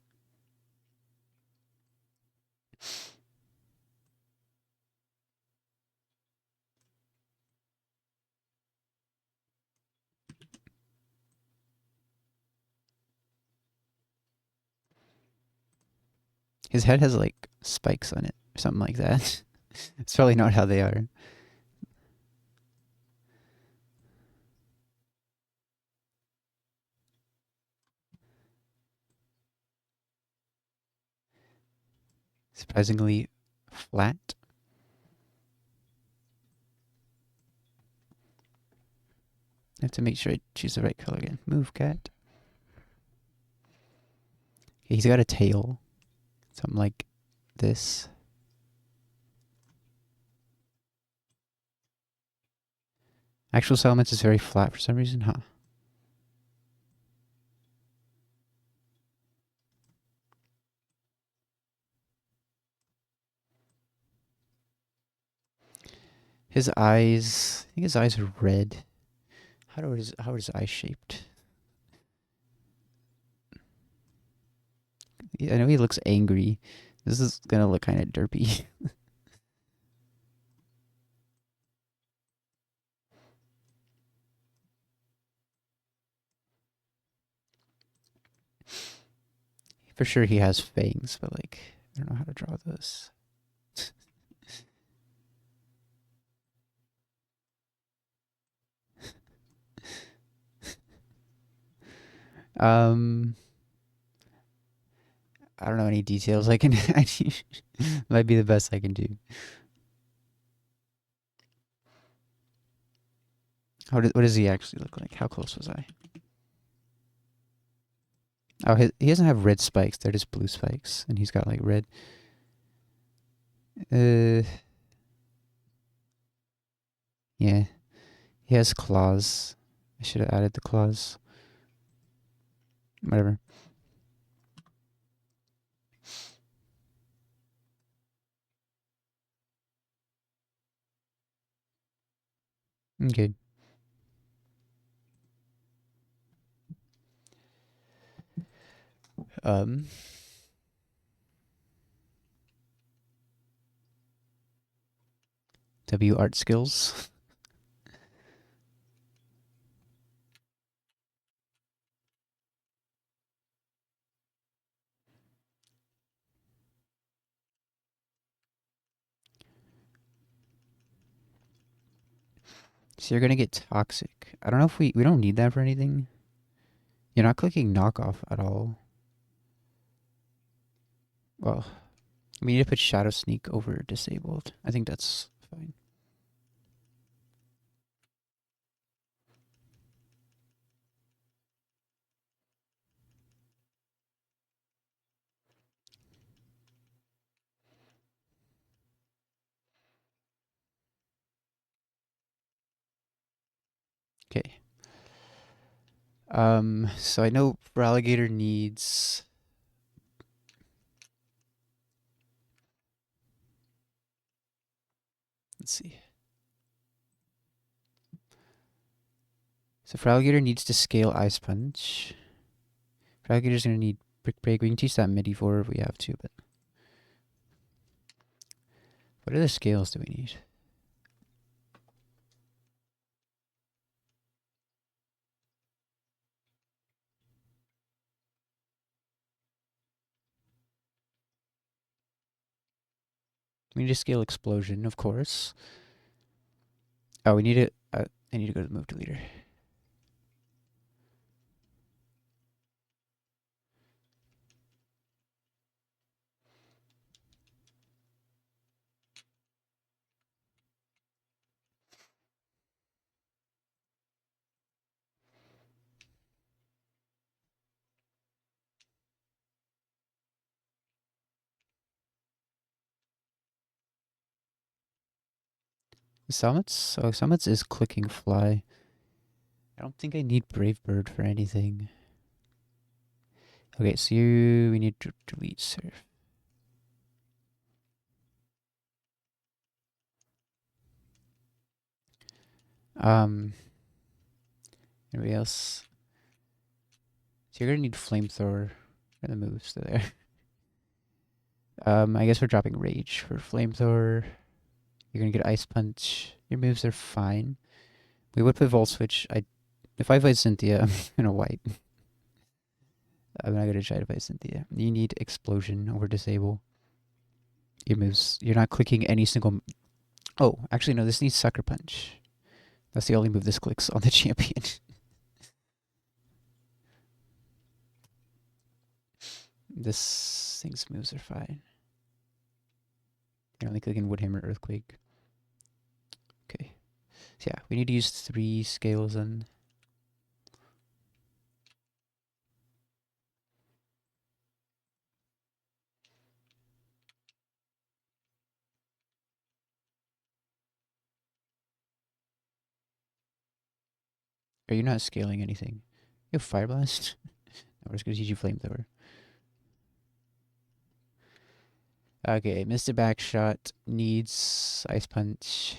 His head has like spikes on it, or something like that. It's probably not how they are. Surprisingly flat. I have to make sure I choose the right color again. Move, cat. Okay, he's got a tail. Something like this. Actual settlements is very flat for some reason, huh? His eyes, I think his eyes are red. How are his eyes shaped? I know he looks angry. This is gonna look kind of derpy. For sure he has fangs, but like, I don't know how to draw this. Um, I don't know any details I can add. Might be the best I can do. What does he actually look like? How close was I? Oh, he doesn't have red spikes. They're just blue spikes, and he's got like red. Uh, yeah, he has claws. I should have added the claws. Whatever. Okay. Um. W art skills. So you're gonna get toxic. I don't know if we don't need that for anything. You're not clicking knockoff at all. Well, we need to put shadow sneak over disabled. I think that's fine. Okay. So I know for alligator needs. Let's see. So for alligator needs to scale ice punch. For alligator's gonna need brick break. We can teach that MIDI for if we have to, but what other scales do we need? We need to scale explosion, of course. Oh, we need to. I need to go to the move deleter. Summits? Oh, Summits is clicking fly. I don't think I need Brave Bird for anything. Okay, so we need to delete surf. Anybody else? So you're gonna need flamethrower and the moves there. I guess we're dropping rage for flamethrower. You're gonna get ice punch. Your moves are fine. We would put volt switch. If I fight Cynthia, I'm gonna wipe. I'm not gonna try to fight Cynthia. You need explosion or disable. Your moves. You're not clicking any single. Oh, actually no. This needs sucker punch. That's the only move this clicks on the champion. This thing's moves are fine. You're only clicking Woodhammer Earthquake. Okay. So yeah, we need to use 3 scales then. Are you not scaling anything? You have Fire Blast? No, we're just gonna teach you Flamethrower. Okay, Mr. Backshot needs Ice Punch.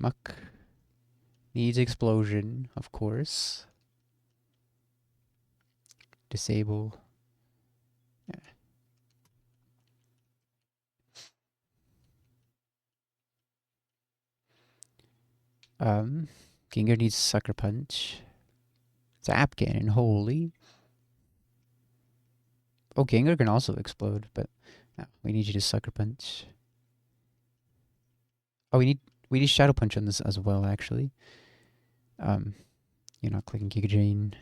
Muck needs Explosion, of course. Disable. Yeah. Gengar needs Sucker Punch. Zap Cannon, holy. Oh, Gengar can also explode, but no, we need you to Sucker Punch. Oh, we need Shadow Punch on this as well, actually. You're not clicking Giga Drain.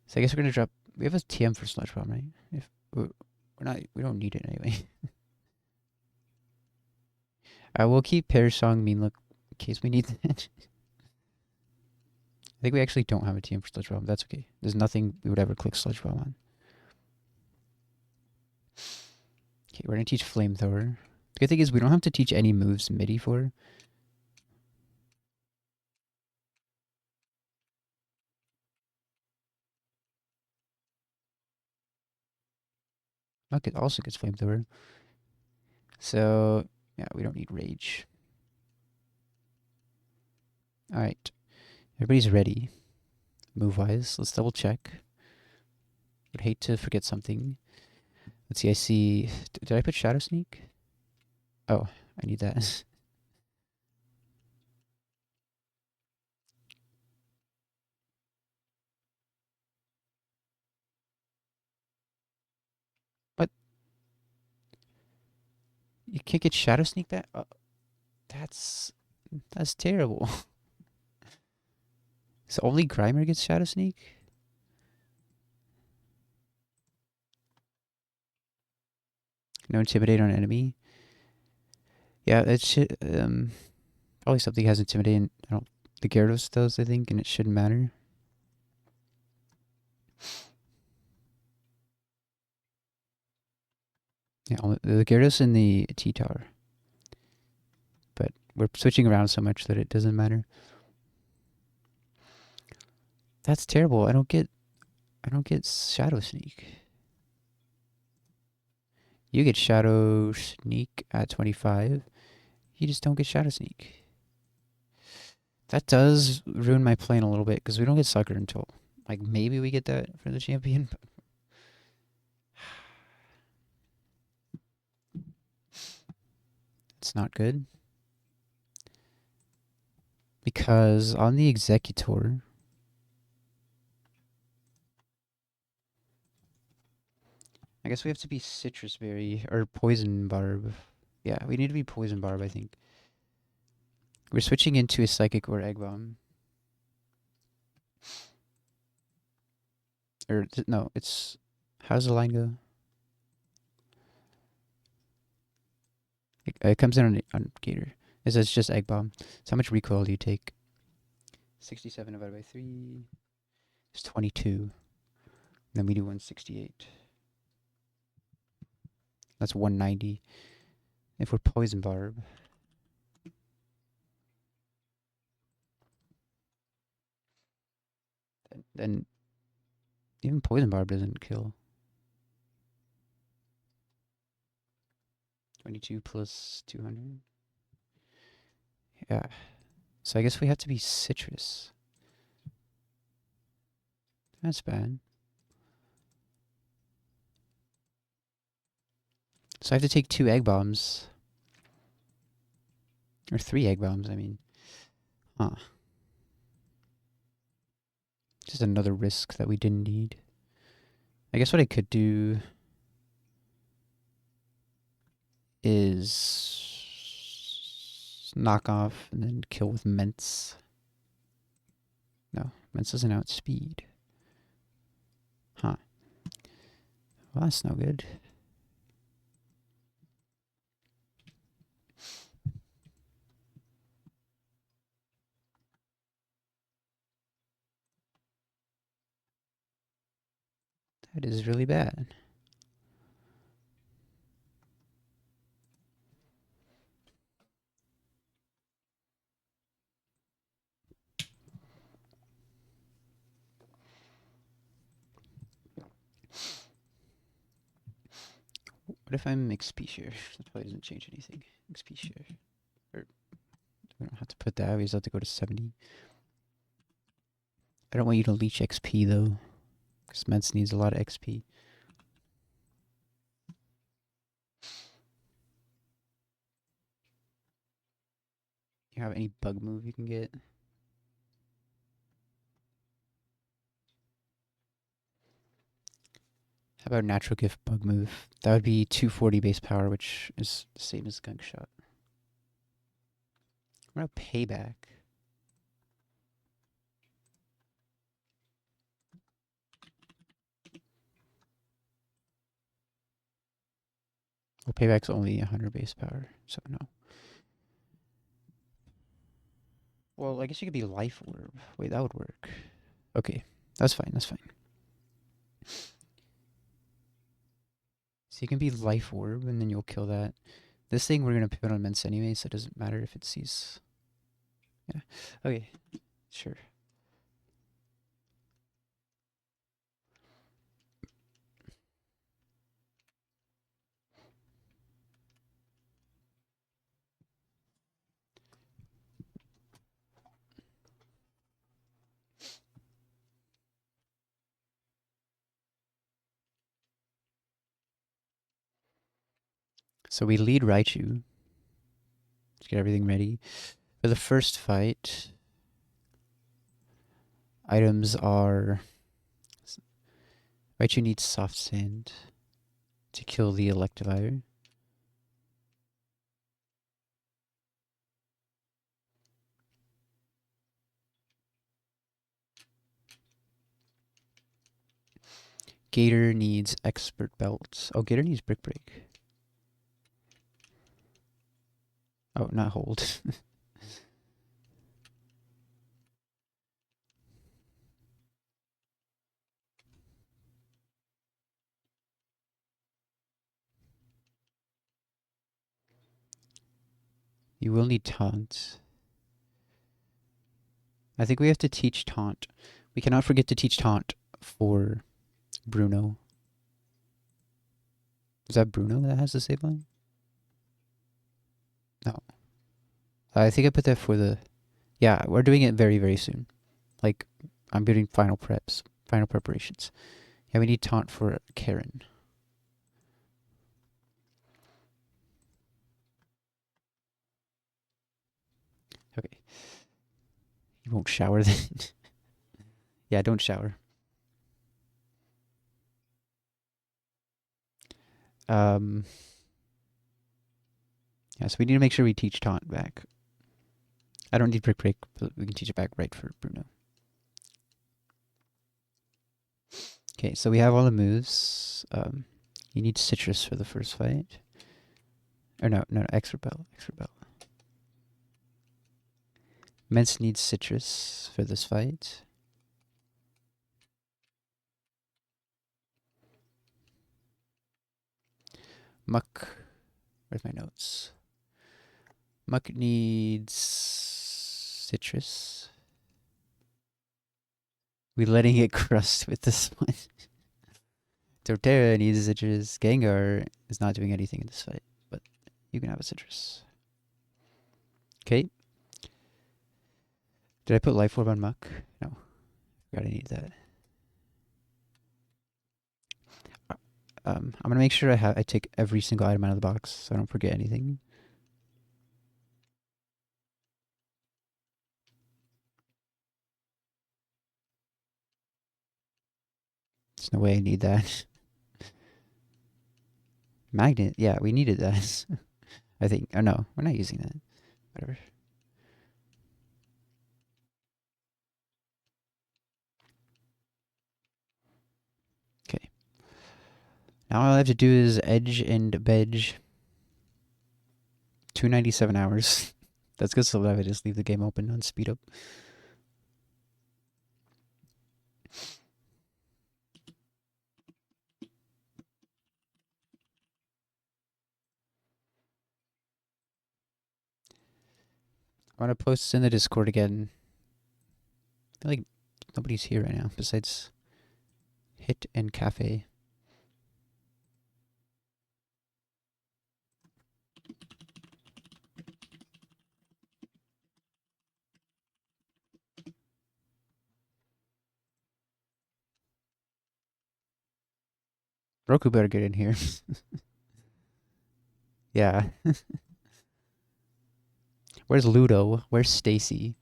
So I guess we're gonna drop. We have a TM for Sludge Bomb, right? If we're not, we don't need it anyway. I will keep Pear Song Mean Look in case we need that. I think we actually don't have a TM for Sludge Bomb. That's okay. There's nothing we would ever click Sludge Bomb on. Okay, we're gonna teach Flamethrower. The good thing is we don't have to teach any moves MIDI for. Look, it also gets Flamethrower. So yeah, we don't need Rage. All right, everybody's ready. Move wise, let's double check. Would hate to forget something. Let's see. I see. Did I put Shadow Sneak? Oh, I need that. What? You can't get Shadow Sneak back? That's terrible. So only Grimer gets Shadow Sneak? No Intimidate on enemy? Yeah, it should, probably something has Intimidate and I don't, the Gyarados does, I think, and it shouldn't matter. Yeah, the Gyarados and the T-Tar. But we're switching around so much that it doesn't matter. That's terrible. I don't get Shadow Sneak. You get Shadow Sneak at 25. You just don't get Shadow Sneak. That does ruin my plan a little bit because we don't get Sucker until like maybe we get that for the champion. But it's not good because on the Executor, I guess we have to be Citrus Berry or Poison Barb. Yeah, we need to be Poison Barb, I think. We're switching into a Psychic or Egg Bomb. Or no, it's how's the line go? It comes in on Gator. It says just egg bomb. So how much recoil do you take? 67 divided by 3 is 22. Then we do 168. That's 190. If we're poison barb, then even poison barb doesn't kill. 22 plus 200. Yeah. So I guess we have to be citrus. That's bad. So I have to take 2 egg bombs. Or 3 egg bombs, I mean. Huh. Just another risk that we didn't need. I guess what I could do is knock off and then kill with mints. No, mints doesn't outspeed. Huh. Well, that's no good. That is really bad. What if I'm XP share? That probably doesn't change anything. XP share. Or we don't have to put that. We just have to go to 70. I don't want you to leech XP though, because Mets needs a lot of XP. You have any bug move you can get? How about natural gift bug move? That would be 240 base power, which is the same as gunk shot. What about payback? Well, payback's only 100 base power, so no. Well, I guess you could be life orb. Wait, that would work. Okay, that's fine. That's fine. So you can be life orb, and then you'll kill that. This thing we're gonna pivot on Mence anyway, so it doesn't matter if it sees. Yeah. Okay. Sure. So we lead Raichu. Let's get everything ready. For the first fight, items are... Raichu needs soft sand to kill the Electivire. Gator needs expert belts. Oh, Gator needs brick break. Oh, not hold. You will need taunt. I think we have to teach taunt. We cannot forget to teach taunt for Bruno. Is that Bruno that has the save line? No. I think I put that for the... Yeah, we're doing it very, very soon. Like, I'm doing final preparations. Yeah, we need taunt for Karen. Okay. You won't shower then? Yeah, don't shower. Yeah, so we need to make sure we teach taunt back. I don't need brick break, but we can teach it back right for Bruno. Okay, so we have all the moves. You need citrus for the first fight. Or no, X Rebel. Mence needs citrus for this fight. Muck. Where's my notes? Muck needs citrus. We letting it crust with this one. Torterra needs a citrus. Gengar is not doing anything in this fight, but you can have a citrus. Okay. Did I put Life Orb on Muck? No. Gotta need that. I'm gonna make sure I take every single item out of the box so I don't forget anything. There's no way I need that. Magnet, yeah, we needed that. I think. Oh no, we're not using that. Whatever. Okay. Now all I have to do is edge and bedge. 297 hours. That's good, so I just leave the game open on speed up. I'm gonna post this in the Discord again. I feel like nobody's here right now besides Hit and Cafe. Roku better get in here. Yeah. Where's Ludo? Where's Stacy?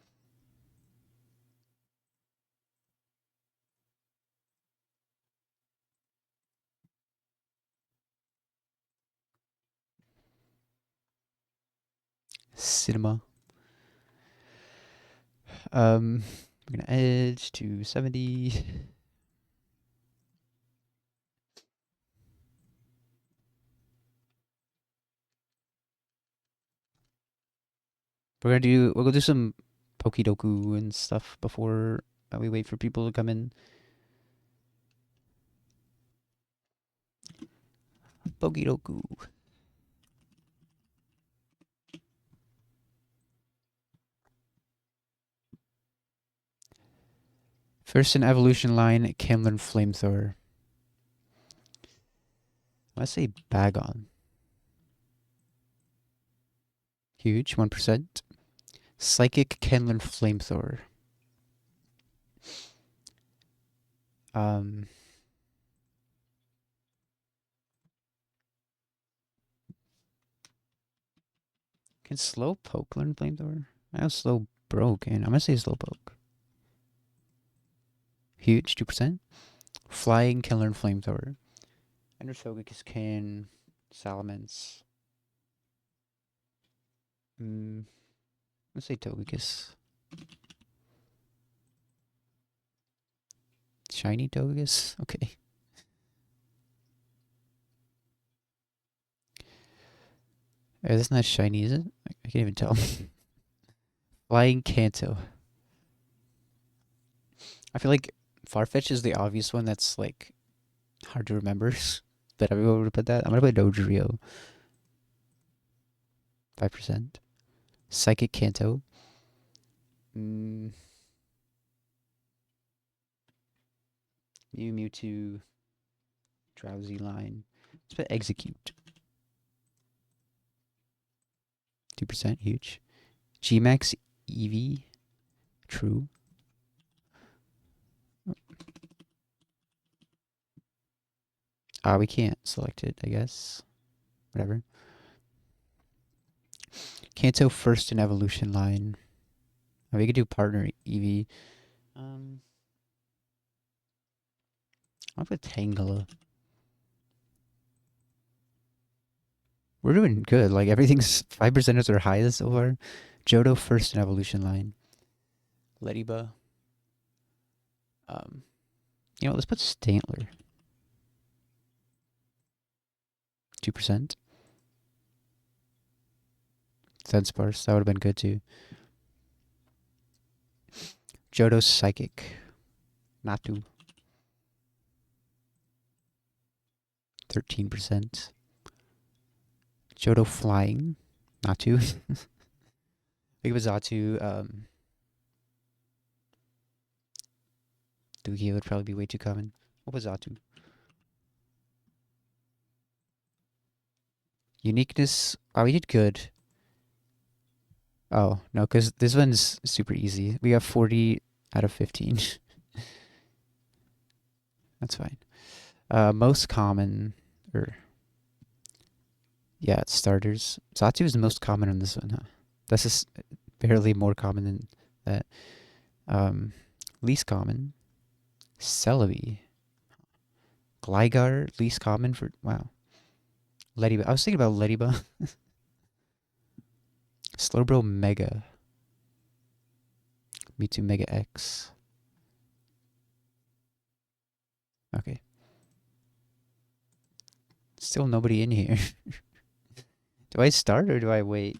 Cinema. We're gonna edge to 70. We'll go do some Pokidoku and stuff before we wait for people to come in. Pokidoku. First in evolution line, Camlin Flamethrower. Let's say Bagon. Huge, 1%. Psychic Camlin Flamethrower. Can slow poke learn Flamethrower? I have slow broke, and I'm gonna say slow poke. Huge, 2%. Flying can learn Flamethrower. Ender Togekiss can Salamence. Let's say Togekiss. Shiny Togekiss? Okay. Oh, that's not shiny, is it? I can't even tell. Flying Kanto. I feel like Farfetch is the obvious one that's like hard to remember. But everyone would put that. I'm gonna play Dodrio. 5%. Psychic Kanto. Mew Mewtwo. Drowsy Line. Let's put Execute. 2%, huge. Gmax Eevee. True. We can't select it, I guess. Whatever. Kanto first in evolution line. We could do partner Eevee. I'll put Tangela. We're doing good. Like everything's 5% is our highest so far. Johto first in evolution line. Lediba. You know, let's put Stantler. 2%. Sparse. That would have been good too. Johto's Psychic. Natu. 13%. Johto Flying. Natu. Think of Zatu. Doogie would probably be way too common. What was Zatu? Uniqueness. Oh, we did good. Oh, no, because this one's super easy. We got 40 out of 15. That's fine. Most common, or yeah, it's starters. Zatu is the most common on this one, huh? That's just barely more common than that. Least common, Celebi. Gligar, least common for, wow. Leddyba. I was thinking about Leddyba. Slowbro Mega. Mewtwo Mega X. Okay. Still nobody in here. Do I start or do I wait?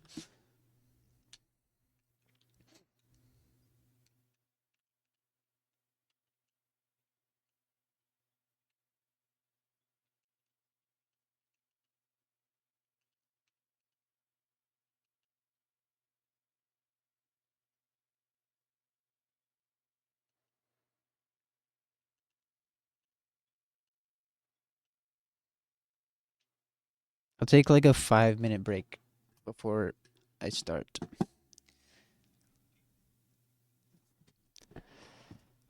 I'll take like a 5-minute break before I start.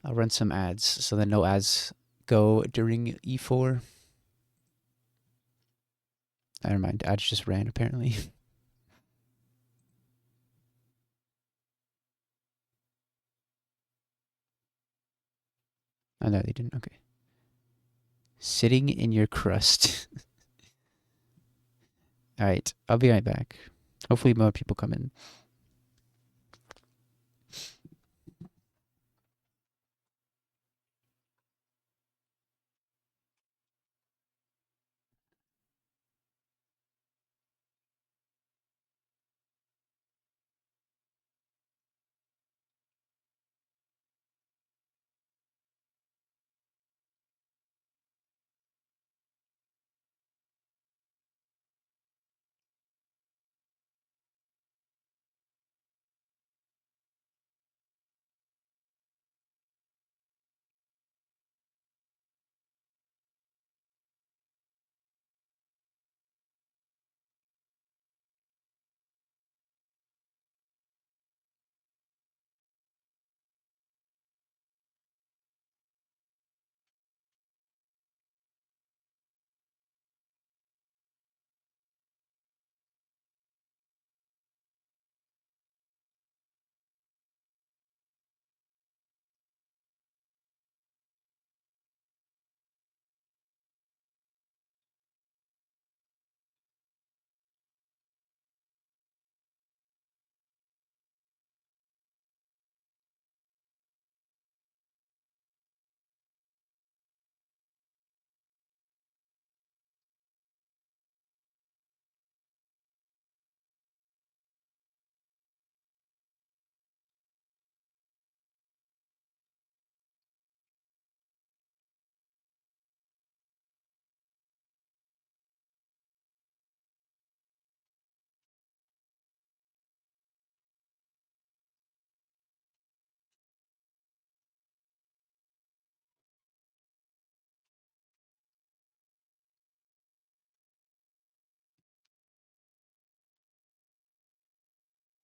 I'll run some ads so that no ads go during E4. Never mind, ads just ran apparently. Oh no, they didn't. Okay. Sitting in your crust. All right, I'll be right back. Hopefully more people come in.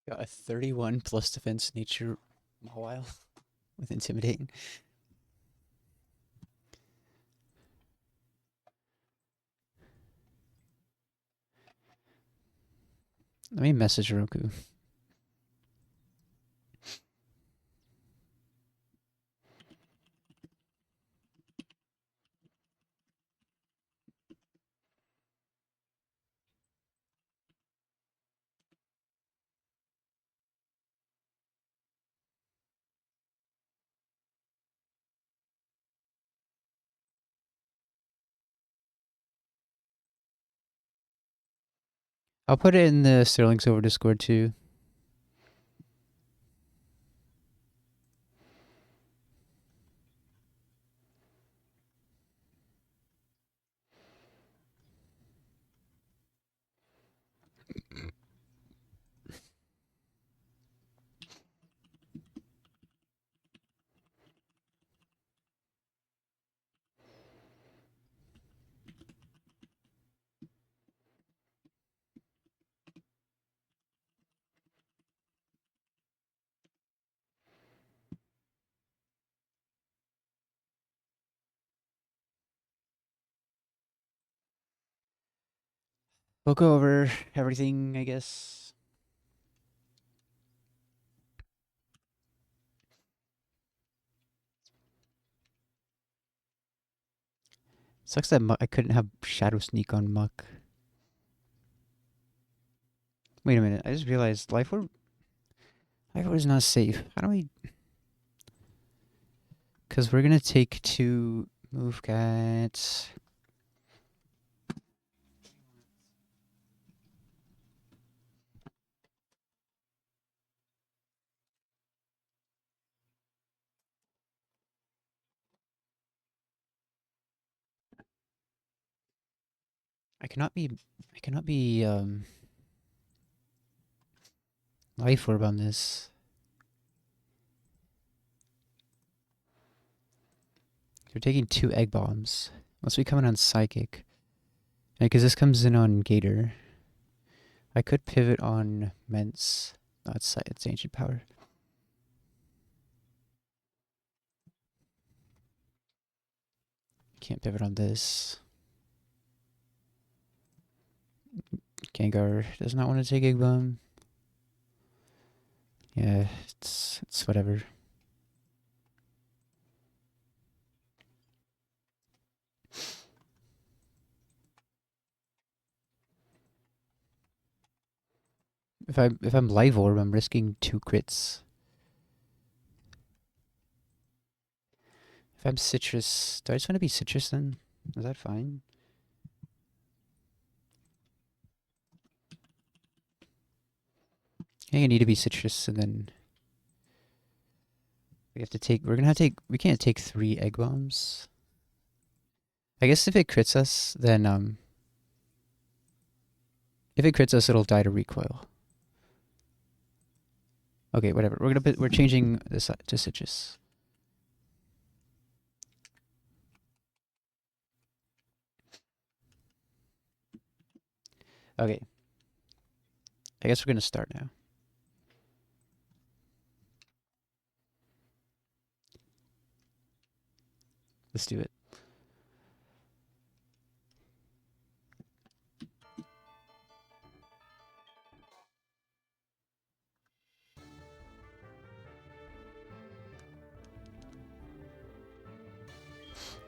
Got a 31 plus defense nature Mawile with intimidating. Let me message Roku. I'll put it in the Sterling Silver Discord too. We'll go over everything, I guess. Sucks that I couldn't have Shadow Sneak on Muck. Wait a minute, I just realized Life Orb is not safe. How do we... Because we're going to take 2 move cats. I cannot be Life Orb on this. We're taking 2 Egg Bombs. Unless we come in on Psychic. Because this comes in on Gator. I could pivot on Mence. No, it's Ancient Power. Can't pivot on this. Gengar does not want to take Egg Bomb. Yeah, it's whatever. If I'm Live Orb, I'm risking 2 crits. If I'm Citrus, do I just want to be Citrus then? Is that fine? I think I need to be Citrus, and then we have to take. We can't take 3 Egg Bombs. I guess if it crits us, then if it crits us, it'll die to recoil. Okay, whatever. We're changing this to Citrus. Okay. I guess we're gonna start now. Let's do it.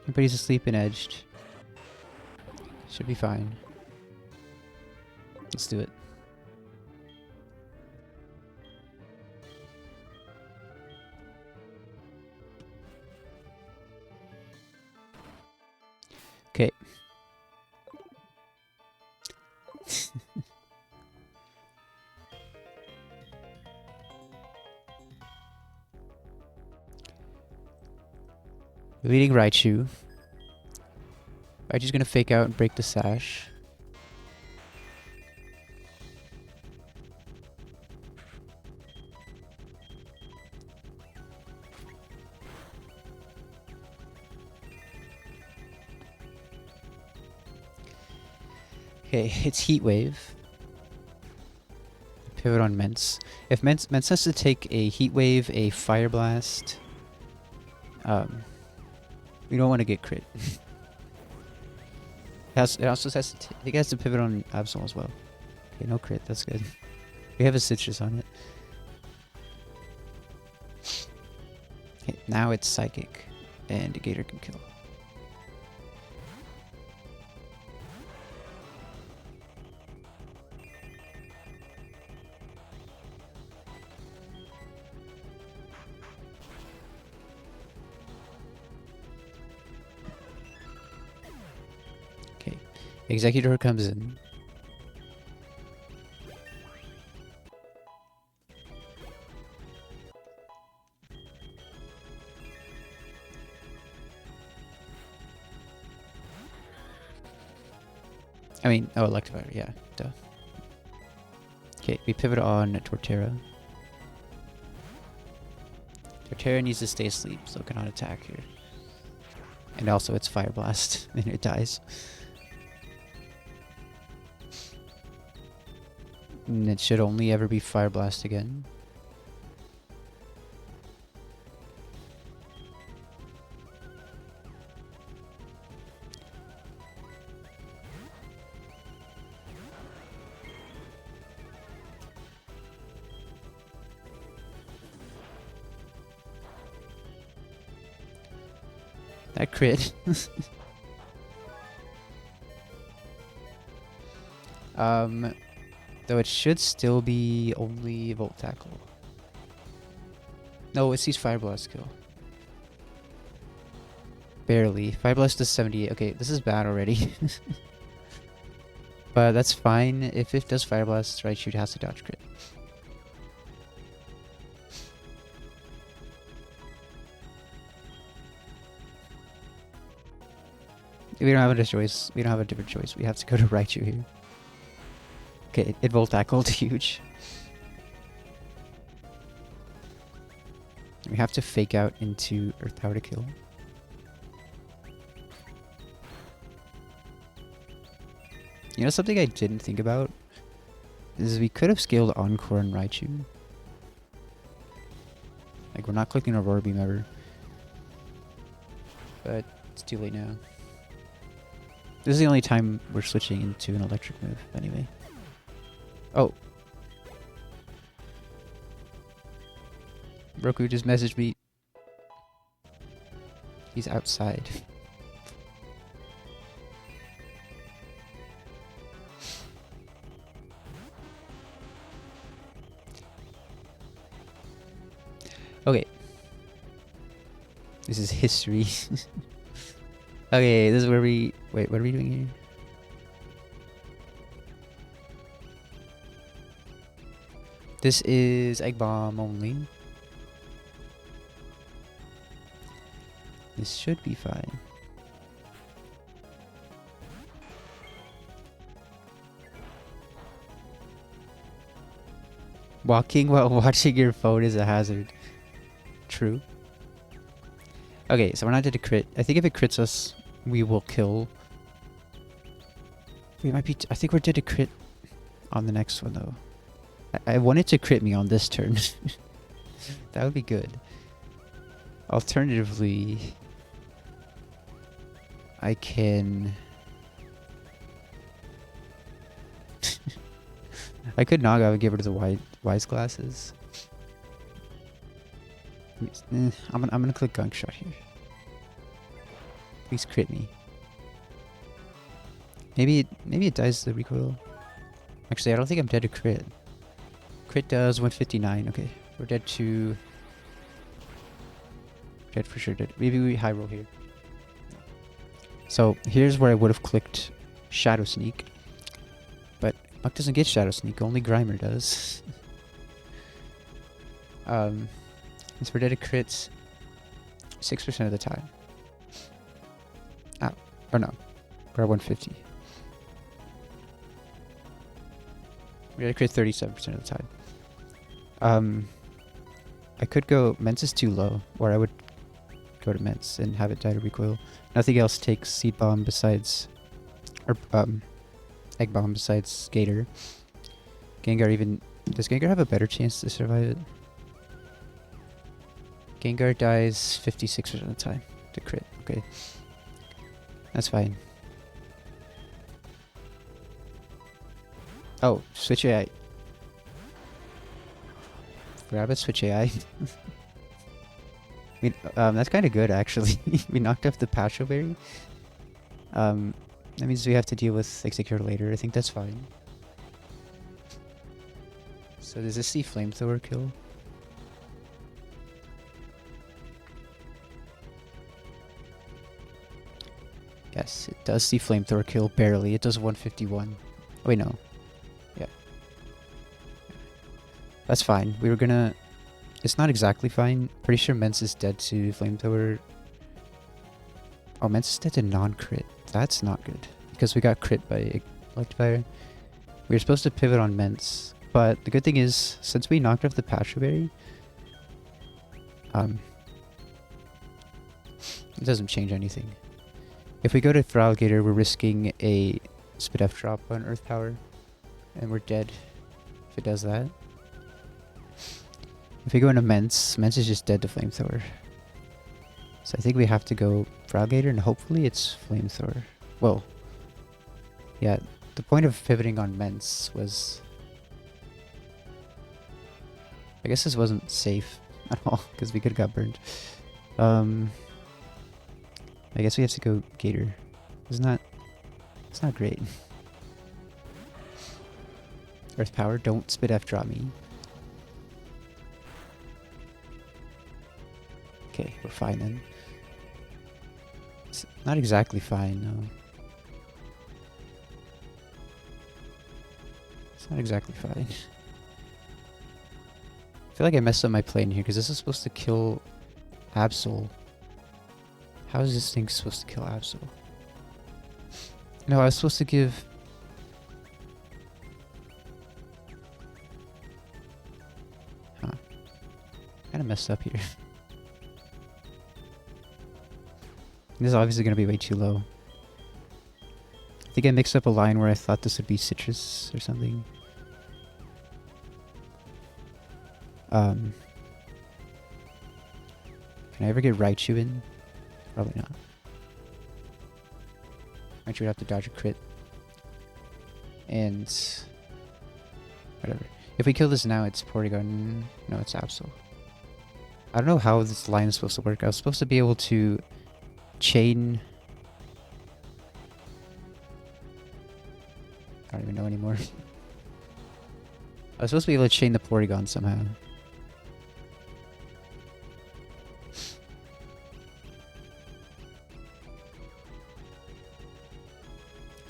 Everybody's asleep and edged. Should be fine. Let's do it. Okay. Leading Raichu. Raichu's gonna fake out and break the sash. Okay, it's Heat Wave. Pivot on Mence. If Mence has to take a Heat Wave, a Fire Blast, we don't want to get crit. It also has to. I think it has to pivot on Absol as well. Okay, no crit. That's good. We have a Citrus on it. Okay, now it's Psychic, and a Gator can kill. Okay, Executor comes in. I mean, oh, Electivire, yeah, duh. Okay, we pivot on Torterra. Torterra needs to stay asleep, so it cannot attack here. And also it's Fire Blast, and it dies. And it should only ever be Fire Blast again. That crit. Though it should still be only Volt Tackle. No, it sees Fire Blast kill. Barely. Fire Blast does 78. Okay, this is bad already. But that's fine. If it does Fire Blast, Raichu has to dodge crit. We don't have a choice. We don't have a different choice. We have to go to Raichu here. Okay, it Volt Tackled. Huge. We have to fake out into Earth Power to kill. You know something I didn't think about? Is we could have scaled Encore and Raichu. Like, we're not clicking Aurora Beam ever. But it's too late now. This is the only time we're switching into an electric move, anyway. Oh. Roku just messaged me. He's outside. Okay. This is history. Okay, this is where we... Wait, what are we doing here? This is Egg Bomb only. This should be fine. Walking while watching your phone is a hazard. True. Okay, so we're not dead to crit. I think if it crits us, we will kill. We might be... I think we're dead to crit on the next one, though. I want it to crit me on this turn. That would be good. Alternatively, I can... I could Naga and give her to the Wise Glasses. I'm gonna click Gunk Shot here. Please crit me. Maybe it dies the recoil. Actually, I don't think I'm dead to crit. Crit does 159. Okay, we're dead to... Dead for sure dead. Maybe we high roll here. So here's where I would have clicked Shadow Sneak. But Buck doesn't get Shadow Sneak, only Grimer does. So we're dead to crits 6% of the time. Ah, or no. We're at 150. We're dead to crit 37% of the time. I could go... Mence is too low, or I would go to Mence and have it die to recoil. Nothing else takes Seed Bomb besides... Or, Egg Bomb besides Gator. Gengar even... Does Gengar have a better chance to survive it? Gengar dies 56% of the time to crit. Okay. That's fine. Oh, switch AI. Rabbit switch AI. I mean, that's kind of good actually. We knocked off the Pacho Berry. That means we have to deal with Executor later. I think that's fine. So does this see Flamethrower kill? Yes, it does see Flamethrower kill, barely. It does 151. Oh, wait, no. Yeah. That's fine. We were gonna... It's not exactly fine. Pretty sure Mence is dead to Flamethrower. Oh, Mence is dead to non-crit. That's not good. Because we got crit by Electivire. We were supposed to pivot on Mence, but the good thing is, since we knocked off the Pasture Berry, it doesn't change anything. If we go to Feraligatr, we're risking a Spit F drop on Earth Power, and we're dead if it does that. If we go into Mence, Mence is just dead to Flamethrower. So I think we have to go Feraligatr, and hopefully it's Flamethrower. Well, yeah, the point of pivoting on Mence was... I guess this wasn't safe at all, because we could have got burned. I guess we have to go Gator. It's not great. Earth Power, don't Spit F drop me. Okay, we're fine then. It's not exactly fine, no. It's not exactly fine. I feel like I messed up my play in here, because this is supposed to kill Absol. How is this thing supposed to kill Absol? No, I was supposed to give... Huh. Kinda messed up here. This is obviously gonna be way too low. I think I mixed up a line where I thought this would be Citrus or something. Can I ever get Raichu in? Probably not. Raichu would have to dodge a crit. And... whatever. If we kill this now, it's Porygon. No, it's Absol. I don't know how this line is supposed to work. I was supposed to be able to chain... I don't even know anymore. I was supposed to be able to chain the Porygon somehow.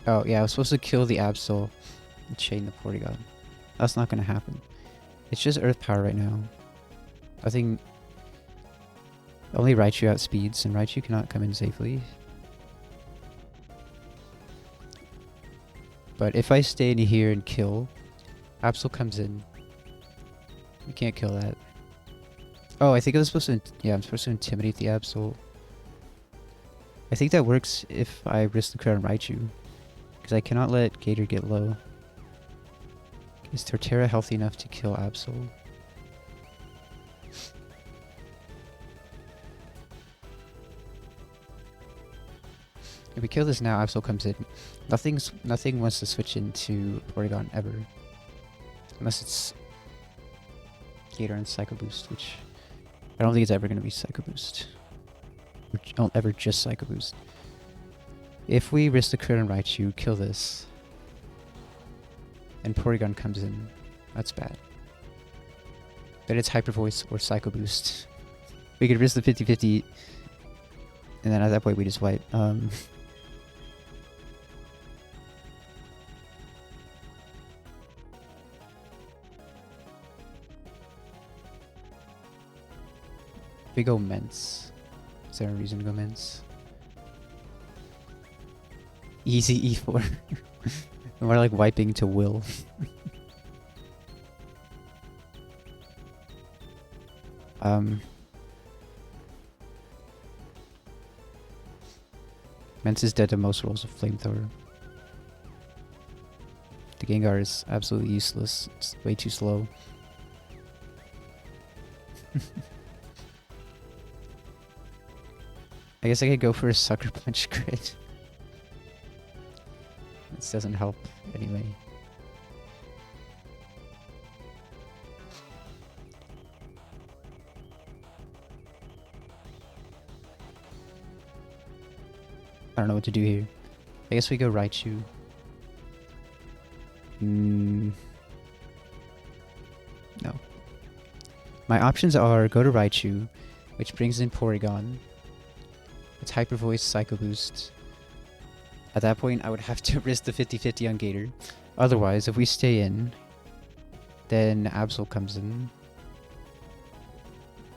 Oh, yeah, I was supposed to kill the Absol and chain the Porygon. That's not going to happen. It's just Earth Power right now. I think only Raichu outspeeds, and Raichu cannot come in safely. But if I stay in here and kill, Absol comes in. We can't kill that. Oh, I think I was supposed to... yeah, I'm supposed to intimidate the Absol. I think that works if I risk the crit on Raichu. Because I cannot let Gator get low. Is Torterra healthy enough to kill Absol? If we kill this now, Absol comes in. Nothing wants to switch into Porygon ever. Unless it's Gator and Psycho Boost, which I don't think it's ever going to be Psycho Boost. Or ever just Psycho Boost. If we risk the crit on Raichu, kill this, and Porygon comes in, that's bad. Then it's Hyper Voice or Psycho Boost. We could risk the 50-50, and then at that point we just wipe. We go Mence. Is there a reason to go Mence? Easy E4. We're like wiping to will. Mence is dead to most rolls of Flamethrower. The Gengar is absolutely useless. It's way too slow. I guess I could go for a Sucker Punch crit. This doesn't help anyway. I don't know what to do here. I guess we go Raichu. No. My options are go to Raichu, which brings in Porygon. It's Hyper Voice, Psycho Boost. At that point, I would have to risk the 50-50 on Gator. Otherwise, if we stay in, then Absol comes in.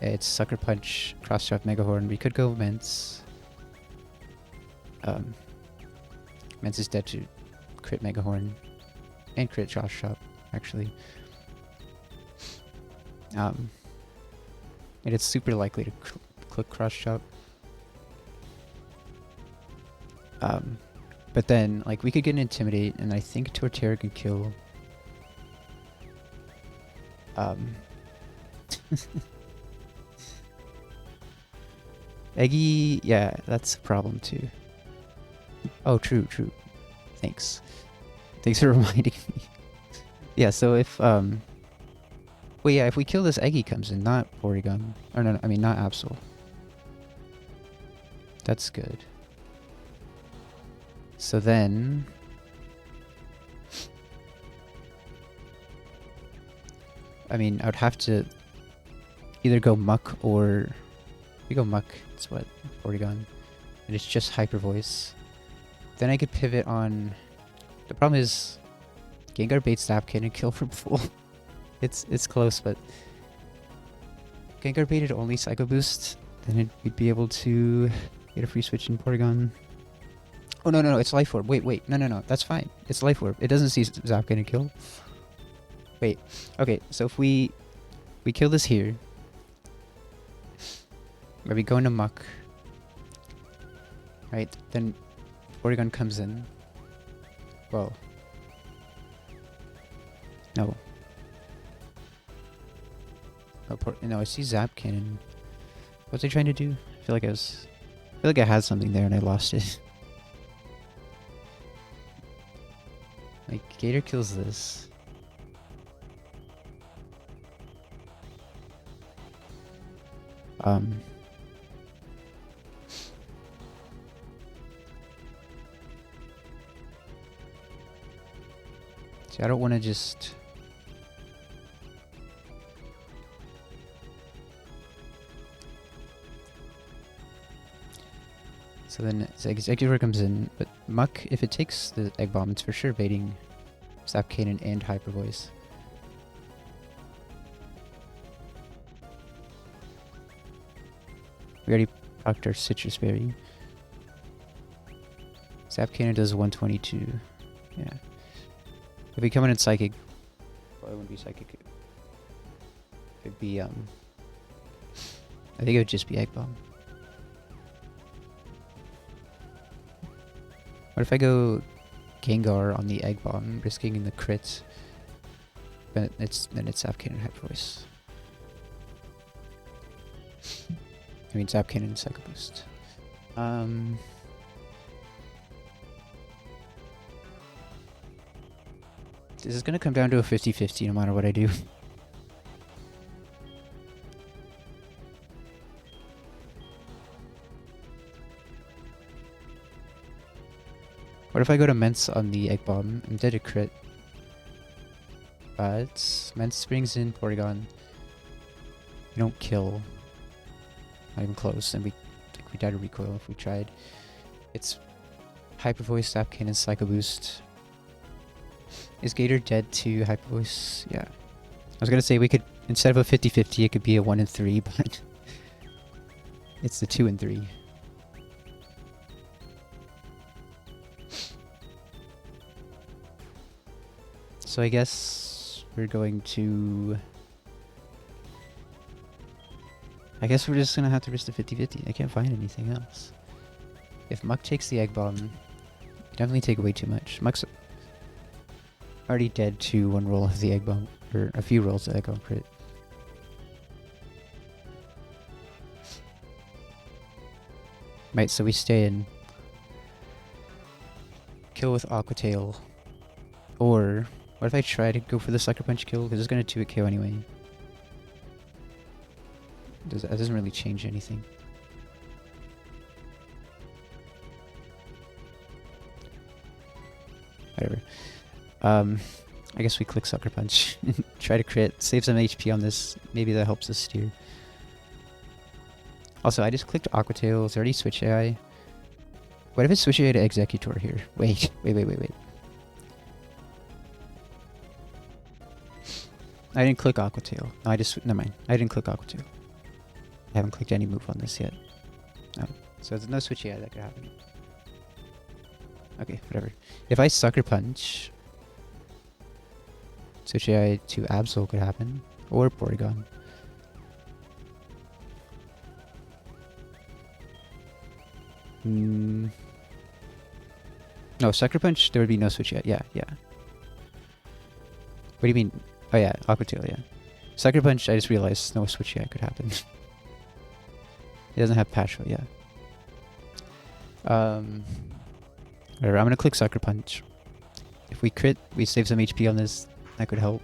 It's Sucker Punch, Cross Chop, Mega Horn. We could go Mence. Mence is dead to crit Mega Horn. And crit Josh Shop, actually. And it's super likely to click Cross Chop. But then, like, we could get an Intimidate, and I think Torterra can kill. Eggy, yeah, that's a problem too. Oh, true. Thanks. Thanks for reminding me. Yeah, so if, well, yeah, if we kill this, Eggy comes in, not Porygon. Or no, I mean, not Absol. That's good. So then... I mean, I would have to either go Muck or... If we go Muck, it's what? Porygon. And it's just Hyper Voice. Then I could pivot on... The problem is... Gengar baits Zapkin and kill from full. It's close, but... Gengar baited only Psycho Boost. Then we'd be able to get a free switch in Porygon. Oh, no, it's Life Orb. Wait, no, that's fine. It's Life Orb. It doesn't see Zapkin and kill. Wait, okay, so if we kill this here, or we go into Muck, right, then Porygon comes in. Well, no. No, I see Zapkin. What was I trying to do? I feel like I had something there and I lost it. Like, Gator kills this. See, I don't want to just... So then Executor comes in, but Muck, if it takes the Egg Bomb, it's for sure baiting Zapcanon and Hyper Voice. We already procced our Citrus Berry. Zapcanon does 122. Yeah. If we come in Psychic... Well, it wouldn't be Psychic. It'd be, I think it would just be Egg Bomb. What if I go Gengar on the Egg Bomb, risking the crit? Then it's Zapcanon and Hyper Voice. I mean Zapcanon and Psycho Boost. This is gonna come down to a 50-50 no matter what I do. What if I go to Mence on the Egg Bomb? I'm dead to crit. But Mence brings in Porygon. We don't kill. Not even close, and we died to recoil if we tried. It's Hyper Voice, Zapcanon, Psycho Boost. Is Gator dead to Hyper Voice? Yeah. I was gonna say we could, instead of a 50-50, it could be a 1 and 3, but it's the 2 and 3. So I guess we're going to... I guess we're just gonna have to risk the 50-50. I can't find anything else. If Muck takes the Egg Bomb, definitely take way too much. Muck's already dead to one roll of the Egg Bomb, or a few rolls of Egg Bomb crit. Right, so we stay in. Kill with Aqua Tail. Or, what if I try to go for the Sucker Punch kill? Because it's going to 2-hit KO anyway. That doesn't really change anything. Whatever. I guess we click Sucker Punch. Try to crit. Save some HP on this. Maybe that helps us steer. Also, I just clicked Aqua Tail. It's already Switch AI. What if it's Switch AI to Executor here? Wait. I didn't click Aqua Tail. No, never mind. I didn't click Aqua Tail. I haven't clicked any move on this yet. No. So there's no Switch AI that could happen. Okay, whatever. If I sucker punch, switch AI to Absol could happen, or Porygon. No, sucker punch. There would be no switch yet. Yeah, yeah. What do you mean? Oh yeah, Aqua Tail. Yeah. Sucker punch. I just realized no switch yet could happen. He doesn't have Patch. Yeah. Whatever. I'm gonna click sucker punch. If we crit, we save some HP on this. That could help.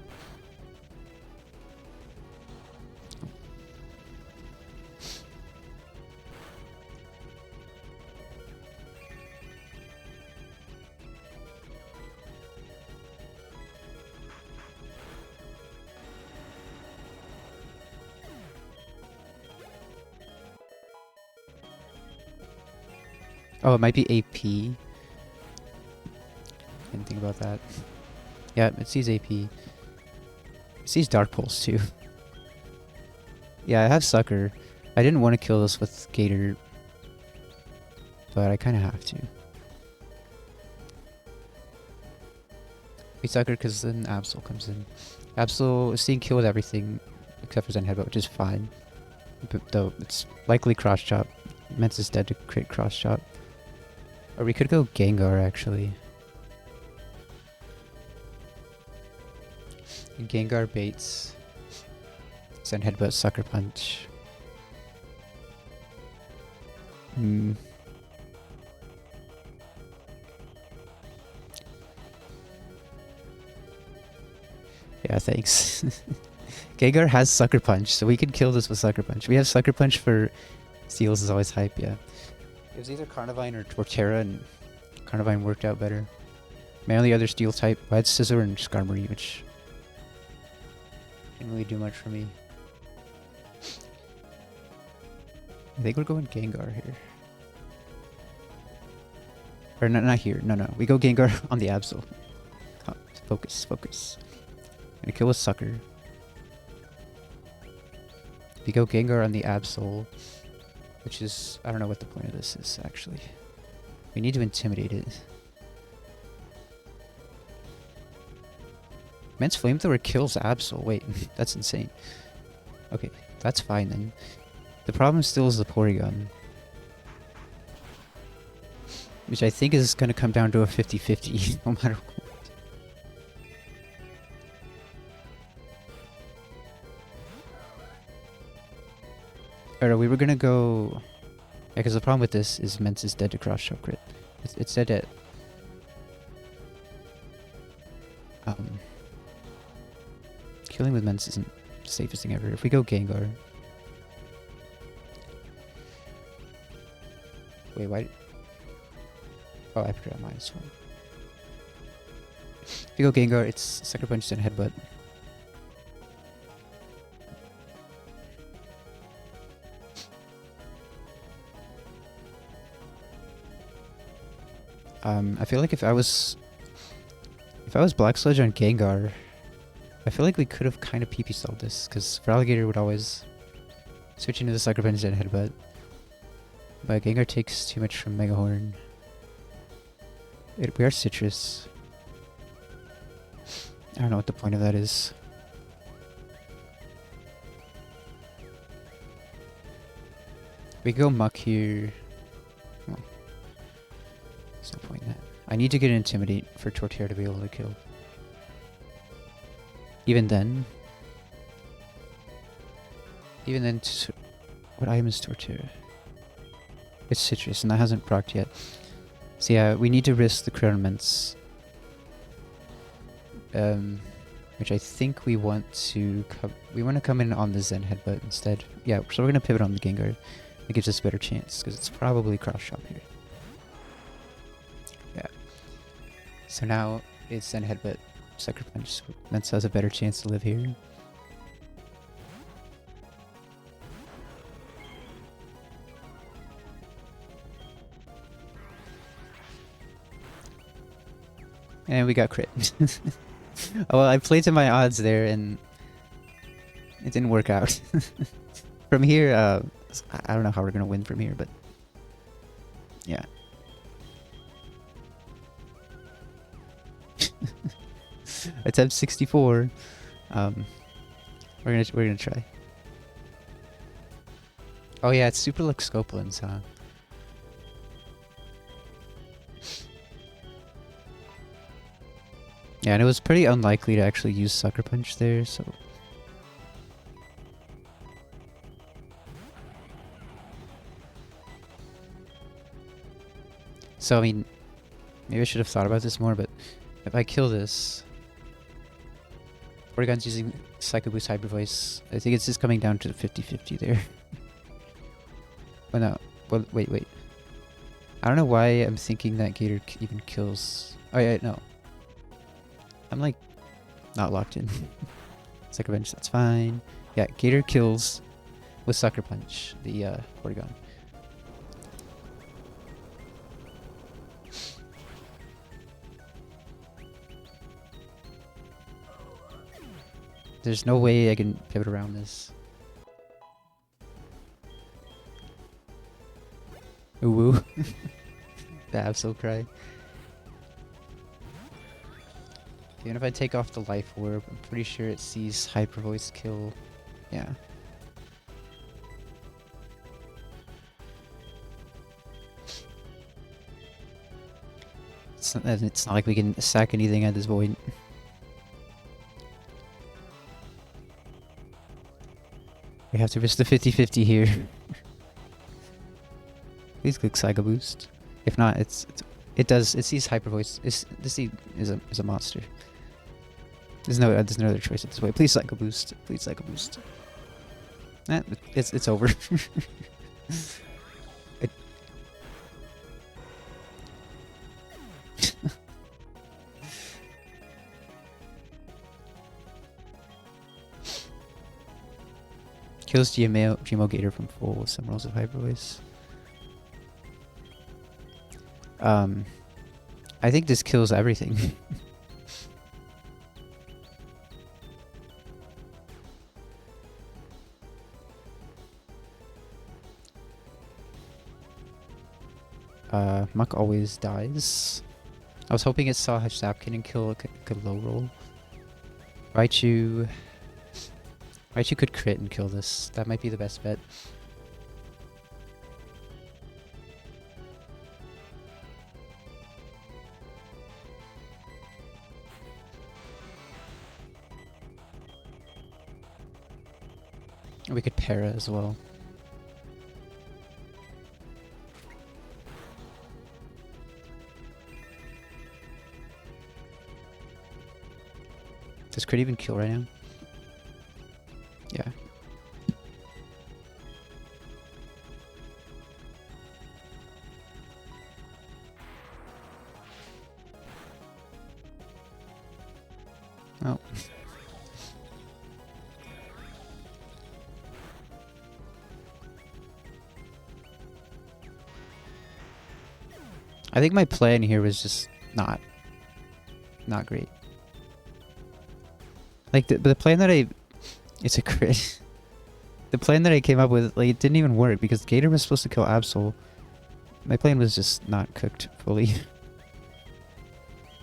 Oh, it might be AP. Didn't think about that. Yeah, it sees AP. It sees Dark Pulse too. Yeah, I have Sucker. I didn't want to kill this with Gator, but I kind of have to. We Sucker because then Absol comes in. Absol is seeing kill with everything except for Zen Headbutt, which is fine. But though it's likely Cross Chop. Mence is dead to create Cross Chop. Or we could go Gengar actually. Gengar baits. Zen Headbutt, Sucker Punch. Yeah, thanks. Gengar has Sucker Punch, so we could kill this with Sucker Punch. We have Sucker Punch for Steals is always hype, yeah. It was either Carnivine or Torterra, and Carnivine worked out better. My only other Steel type, I had Scizor and Skarmory, which didn't really do much for me. I think we're going Gengar here. Or no, not here. No. We go Gengar on the Absol. Focus. Gonna kill with Sucker. We go Gengar on the Absol, which is... I don't know what the point of this is, actually. We need to intimidate it. Mence Flamethrower kills Absol. Wait, that's insane. Okay, that's fine then. The problem still is the Porygon. Which I think is going to come down to a 50-50, no matter what. Alright, we were going to go... Yeah, because the problem with this is Mence is dead to Cross Chop Crit. It's dead at... Killing with Mence isn't the safest thing ever. If we go Gengar... Wait, why... Oh, I forgot -1. If you go Gengar, it's Sucker Punch and Headbutt. I feel like if I was Black Sludge on Gengar, I feel like we could have kind of PP stalled this, because Feraligatr would always switch into the Sucker Punch and Headbutt. But Gengar takes too much from Mega Horn. We are Citrus. I don't know what the point of that is. We go Muck here. Well, there's no point in that. I need to get an Intimidate for Torterra to be able to kill. Even then, what item is Torterra? It's Citrus, and that hasn't procced yet. So yeah, we need to risk the crit on Mence. Which I think we want to come in on the Zen Headbutt instead. Yeah, so we're gonna pivot on the Gengar. It gives us a better chance because it's probably Cross Chop here. Yeah. So now it's Zen Headbutt, Sucker Punch. So Mence has a better chance to live here. And we got crit. Oh, well, I played to my odds there, and it didn't work out. From here, I don't know how we're going to win from here, but yeah. Attempt 64. We're gonna try. Oh yeah, it's Super Lux Scopelands, huh? Yeah, and it was pretty unlikely to actually use Sucker Punch there, so... So, I mean, maybe I should have thought about this more, but if I kill this... Porygon's using Psycho Boost Hyper Voice. I think it's just coming down to the 50-50 there. Oh no. Well, wait. I don't know why I'm thinking that Gator even kills... Oh yeah, no. I'm like, not locked in. Sucker Punch, that's fine. Yeah, Gator kills with Sucker Punch, the Porygon. There's no way I can pivot around this. Ooh woo. The Absol cry. Even if I take off the Life Orb, I'm pretty sure it sees Hyper Voice kill. Yeah. It's not like we can sack anything at this point. We have to risk the 50-50 here. Please click Psycho Boost. If not, it sees Hyper Voice. This is a monster. There's no other choice at this point. Please Psycho Boost. Please Psycho Boost. It's over. Kills GMO Gator from full with some rolls of Hyper Voice. I think this kills everything. Muck always dies. I was hoping it saw Zapkin and kill a low roll. Raichu could crit and kill this. That might be the best bet. We could para as well. Does crit even kill right now? Yeah. Oh. I think my plan here was just not great. Like the plan that it's a crit. The plan that I came up with, like, it didn't even work because Gator was supposed to kill Absol. My plan was just not cooked fully.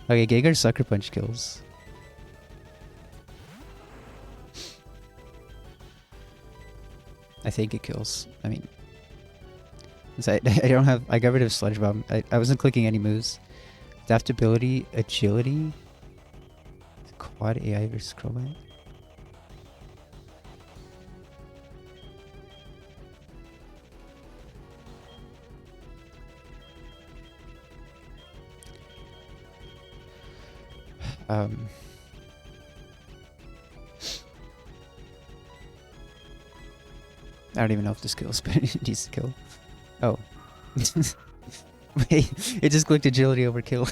Okay, Gator Sucker Punch kills. I think it kills. I mean, I don't have. I got rid of Sludge Bomb. I wasn't clicking any moves. Adaptability, Agility, Quad AI versus Crobat. I don't even know if this kills, but it needs to kill. Oh. Wait, it just clicked agility over kill.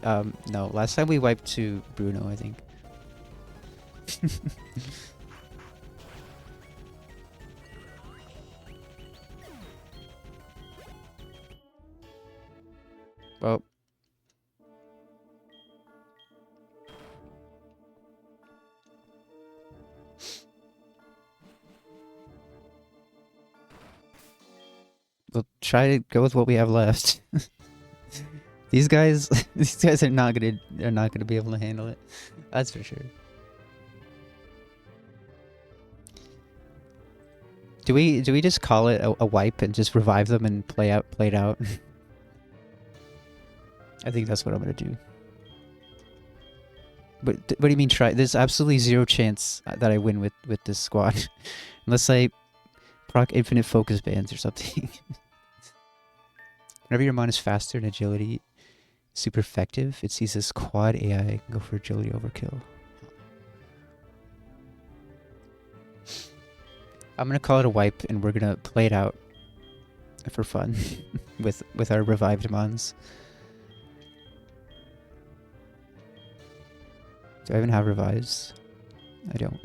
No, last time we wiped to Bruno, I think. Well. We'll try to go with what we have left. These guys, these guys are not gonna be able to handle it. That's for sure. Do we just call it a wipe and just revive them and play it out? I think that's what I'm gonna do. But what do you mean try? There's absolutely zero chance that I win with this squad, unless I proc infinite focus bands or something. Whenever your mon is faster in agility, super effective, it sees this quad AI go for agility overkill. I'm gonna call it a wipe, and we're gonna play it out for fun with our revived mons. Do I even have revives? I don't.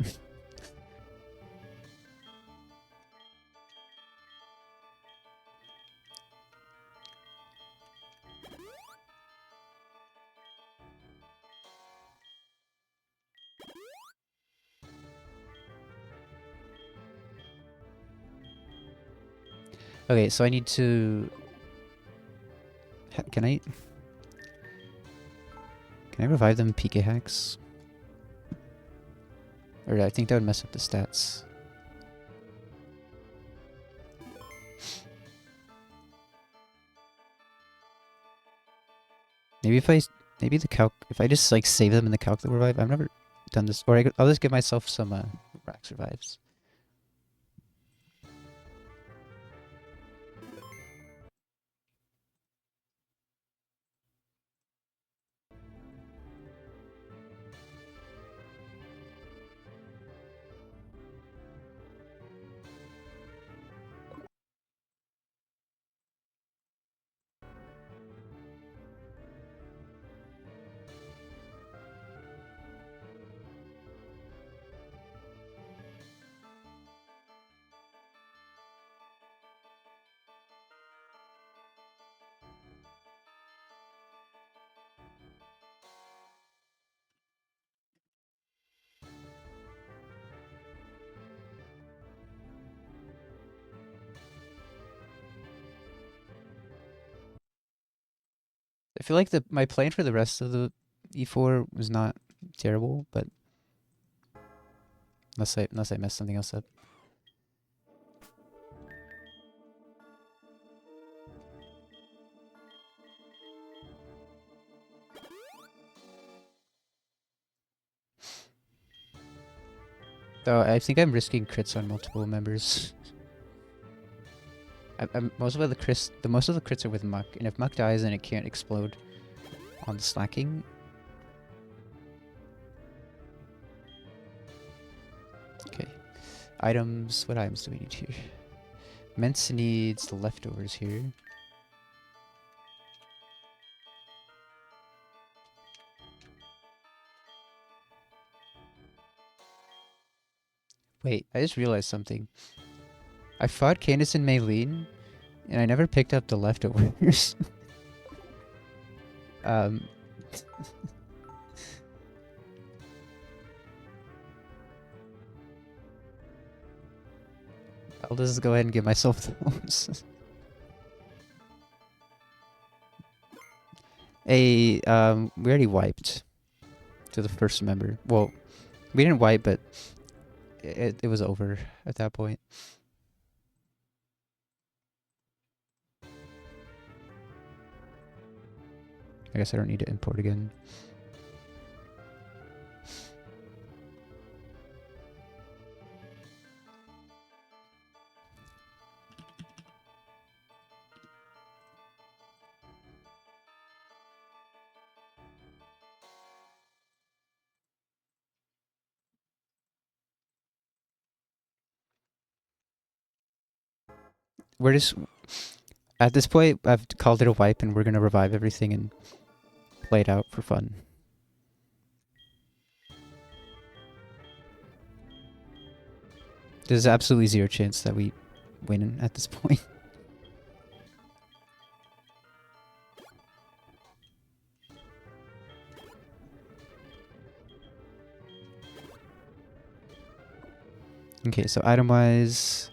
Okay, so I need to... Can I revive them PK hacks? Or I think that would mess up the stats. Maybe if I just like save them in the calc revive. I've never done this, or I'll just give myself some Rax revives. I feel like my plan for the rest of the E4 was not terrible, but unless I mess something else up. Though I think I'm risking crits on multiple members. Most of the crits are with Muck, and if Muck dies, then it can't explode on the slacking. Okay. Items. What items do we need here? Mence needs the leftovers here. Wait, I just realized something. I fought Candace and Maylene, and I never picked up the leftovers. I'll just go ahead and give myself those. We already wiped to the first member. Well, we didn't wipe, but it was over at that point. I guess I don't need to import again. We're just... At this point, I've called it a wipe, and we're going to revive everything and play it out for fun. There's absolutely zero chance that we win at this point. Okay, so item-wise,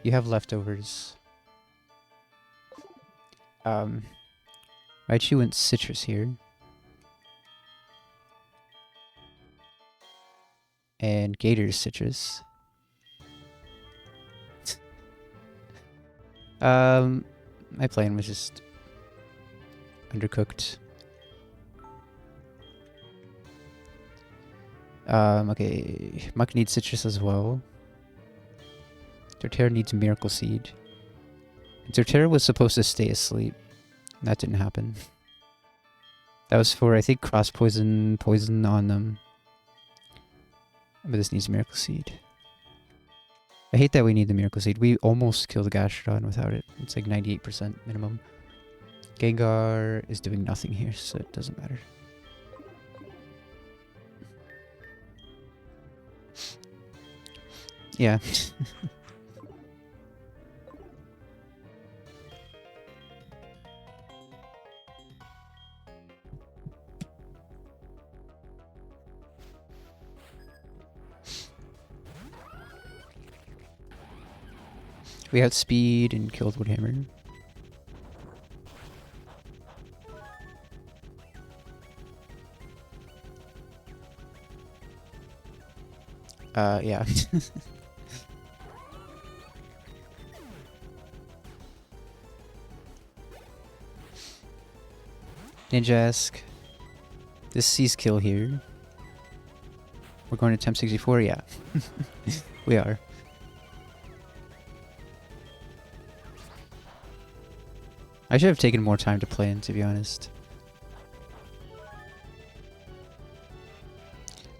you have leftovers. Raichu went Citrus here. And Gator's Citrus. My plan was just undercooked. Okay, Muck needs Citrus as well. Torterra needs Miracle Seed. And Torterra was supposed to stay asleep. That didn't happen. That was for, I think, cross poison on them. But this needs Miracle Seed. I hate that we need the Miracle Seed. We almost killed the Gastrodon without it. It's like 98% minimum. Gengar is doing nothing here, so it doesn't matter. Yeah. We outspeed and killed Woodhammer. Yeah. Ninjask. This sees kill here. We're going to Temp 64? Yeah. We are. I should have taken more time to plan, to be honest.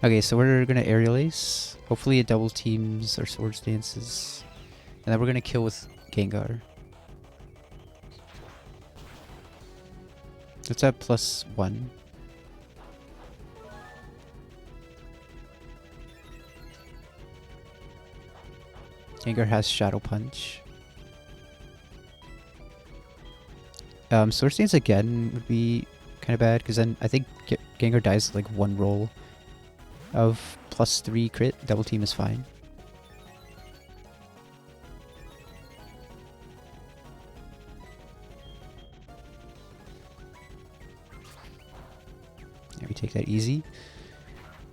Okay, so we're gonna Aerial Ace. Hopefully it double teams our Swords Dances. And then we're gonna kill with Gengar. It's at +1. Gengar has Shadow Punch. Swords Dance again would be kind of bad, because then I think Gengar dies like one roll of +3 crit. Double team is fine. Yeah, we take that easy.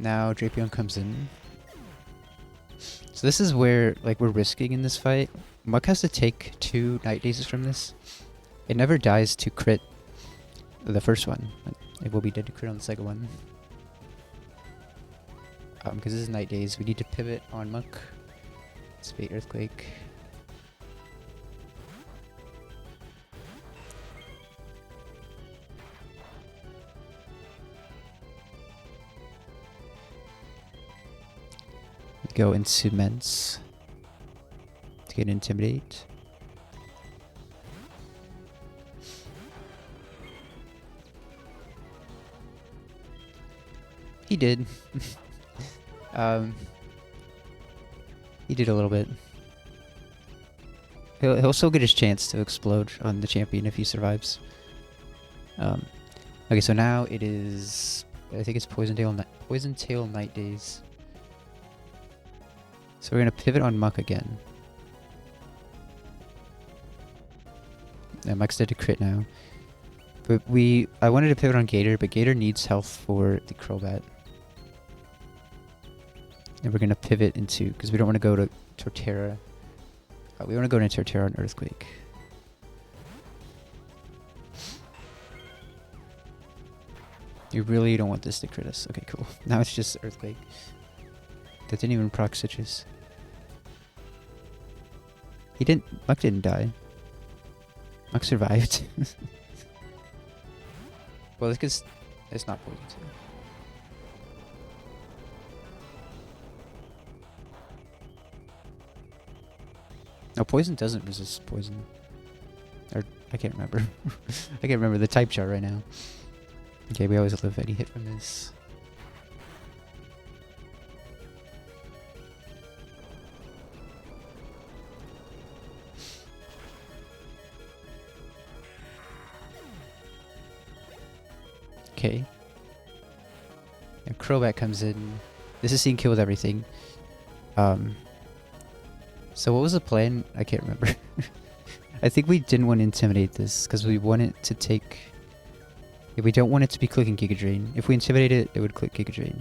Now Drapion comes in. So this is where like we're risking in this fight. Muck has to take 2 Night Dazes from this. It never dies to crit the first one. It will be dead to crit on the second one. Because this is Night Daze, we need to pivot on Muck. Spate Earthquake. Go into Mence to get Intimidate. He did. He did a little bit. He'll still get his chance to explode on the champion if he survives. Okay, so now it is, I think it's Poison Tail Night Daze. So we're gonna pivot on Muck again. Muck's dead to crit now. But I wanted to pivot on Gator, but Gator needs health for the Crobat. And we're gonna pivot into, because we don't want to go to Torterra. We want to go into Torterra on Earthquake. You really don't want this to crit us. Okay, cool. Now it's just Earthquake. That didn't even proc Citrus. Muck didn't die. Muck survived. Well, it's because it's not poison too. No, poison doesn't resist poison. Or, I can't remember. I can't remember the type chart right now. Okay, we always live any hit from this. Okay. And Crobat comes in. This is seeing kill with everything. So what was the plan? I can't remember. I think we didn't want to intimidate this because we wanted to take If we don't want it to be clicking Giga Drain. If we intimidate it, it would click Giga Drain.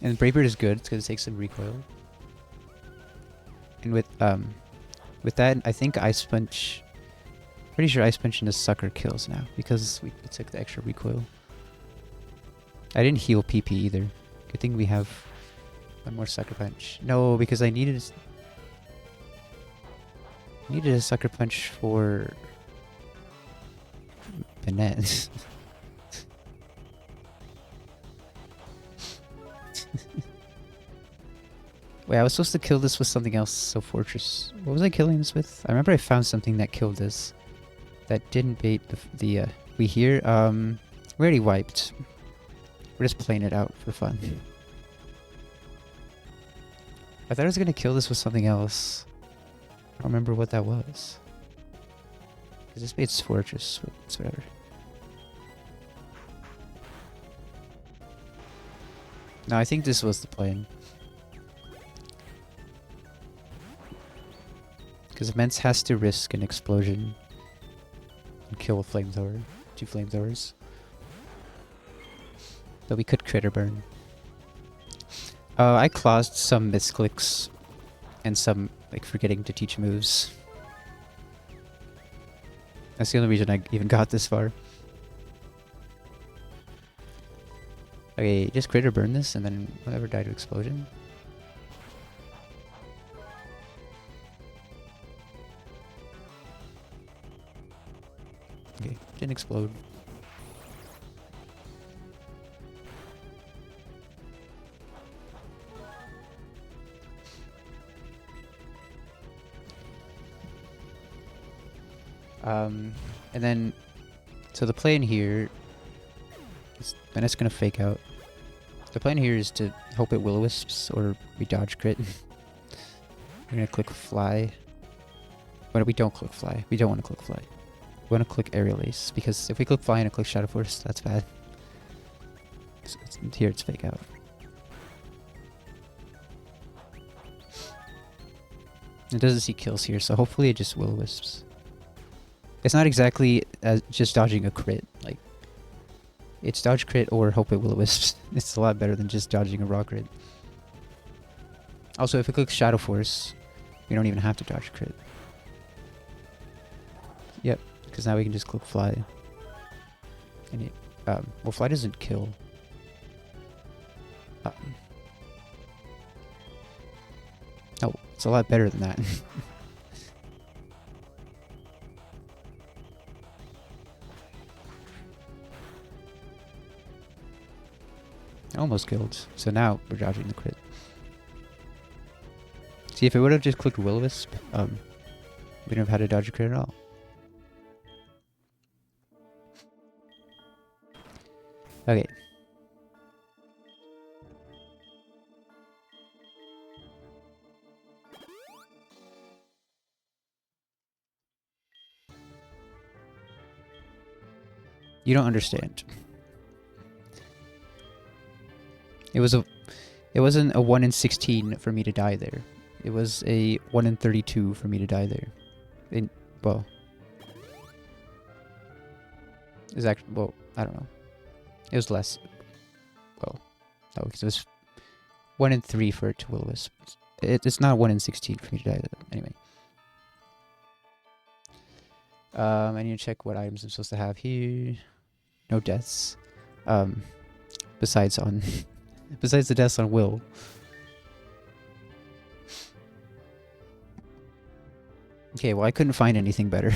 And Brave Bird is good. It's gonna take some recoil. And with that, I think Ice Punch. Pretty sure Ice Punch into Sucker kills now because it took the extra recoil. I didn't heal PP either. Good thing we have one more Sucker Punch. No, because I needed a Sucker Punch for Bennett. Wait, I was supposed to kill this with something else, so Fortress. What was I killing this with? I remember I found something that killed this. That didn't bait the we hear, we already wiped. We're just playing it out for fun. I thought I was gonna kill this with something else. I don't remember what that was. Cause this bait's Fortress, but it's whatever. No, I think this was the plan. Because Immense has to risk an explosion and kill a flamethrower. 2 flamethrowers. Though we could critter burn. I claused some misclicks and some like forgetting to teach moves. That's the only reason I even got this far. Okay, just critter burn this and then whatever die to explosion. Okay, didn't explode. And then, so the plan here is, and it's gonna fake out. The plan here is to hope it will-o-wisps or we dodge crit. We're gonna click fly. But we don't click fly. We don't want to click fly. We want to click aerial ace because if we click fly and click shadow force, that's bad. So here it's fake out. It doesn't see kills here, so hopefully it just will-o-wisps. It's not exactly just dodging a crit. Like, it's dodge crit or hope it will-o-wisps. It's a lot better than just dodging a raw crit. Also, if we click shadow force, we don't even have to dodge crit. Yep, because now we can just click fly. And it, well, fly doesn't kill. Oh, it's a lot better than that. Almost killed. So now we're dodging the crit. See, if it would have just clicked will-o-wisp, we wouldn't have had to dodge a crit at all. Okay. You don't understand. It wasn't a 1 in 16 for me to die there. It was a 1 in 32 for me to die there. Well, it's actually, well, I don't know. It was less. Well, no, because it was 1 in 3 for it to will-o-wisp. It's not 1 in 16 for me to die there. Anyway. I need to check what items I'm supposed to have here. No deaths. Besides the deaths on Will. Okay, well I couldn't find anything better.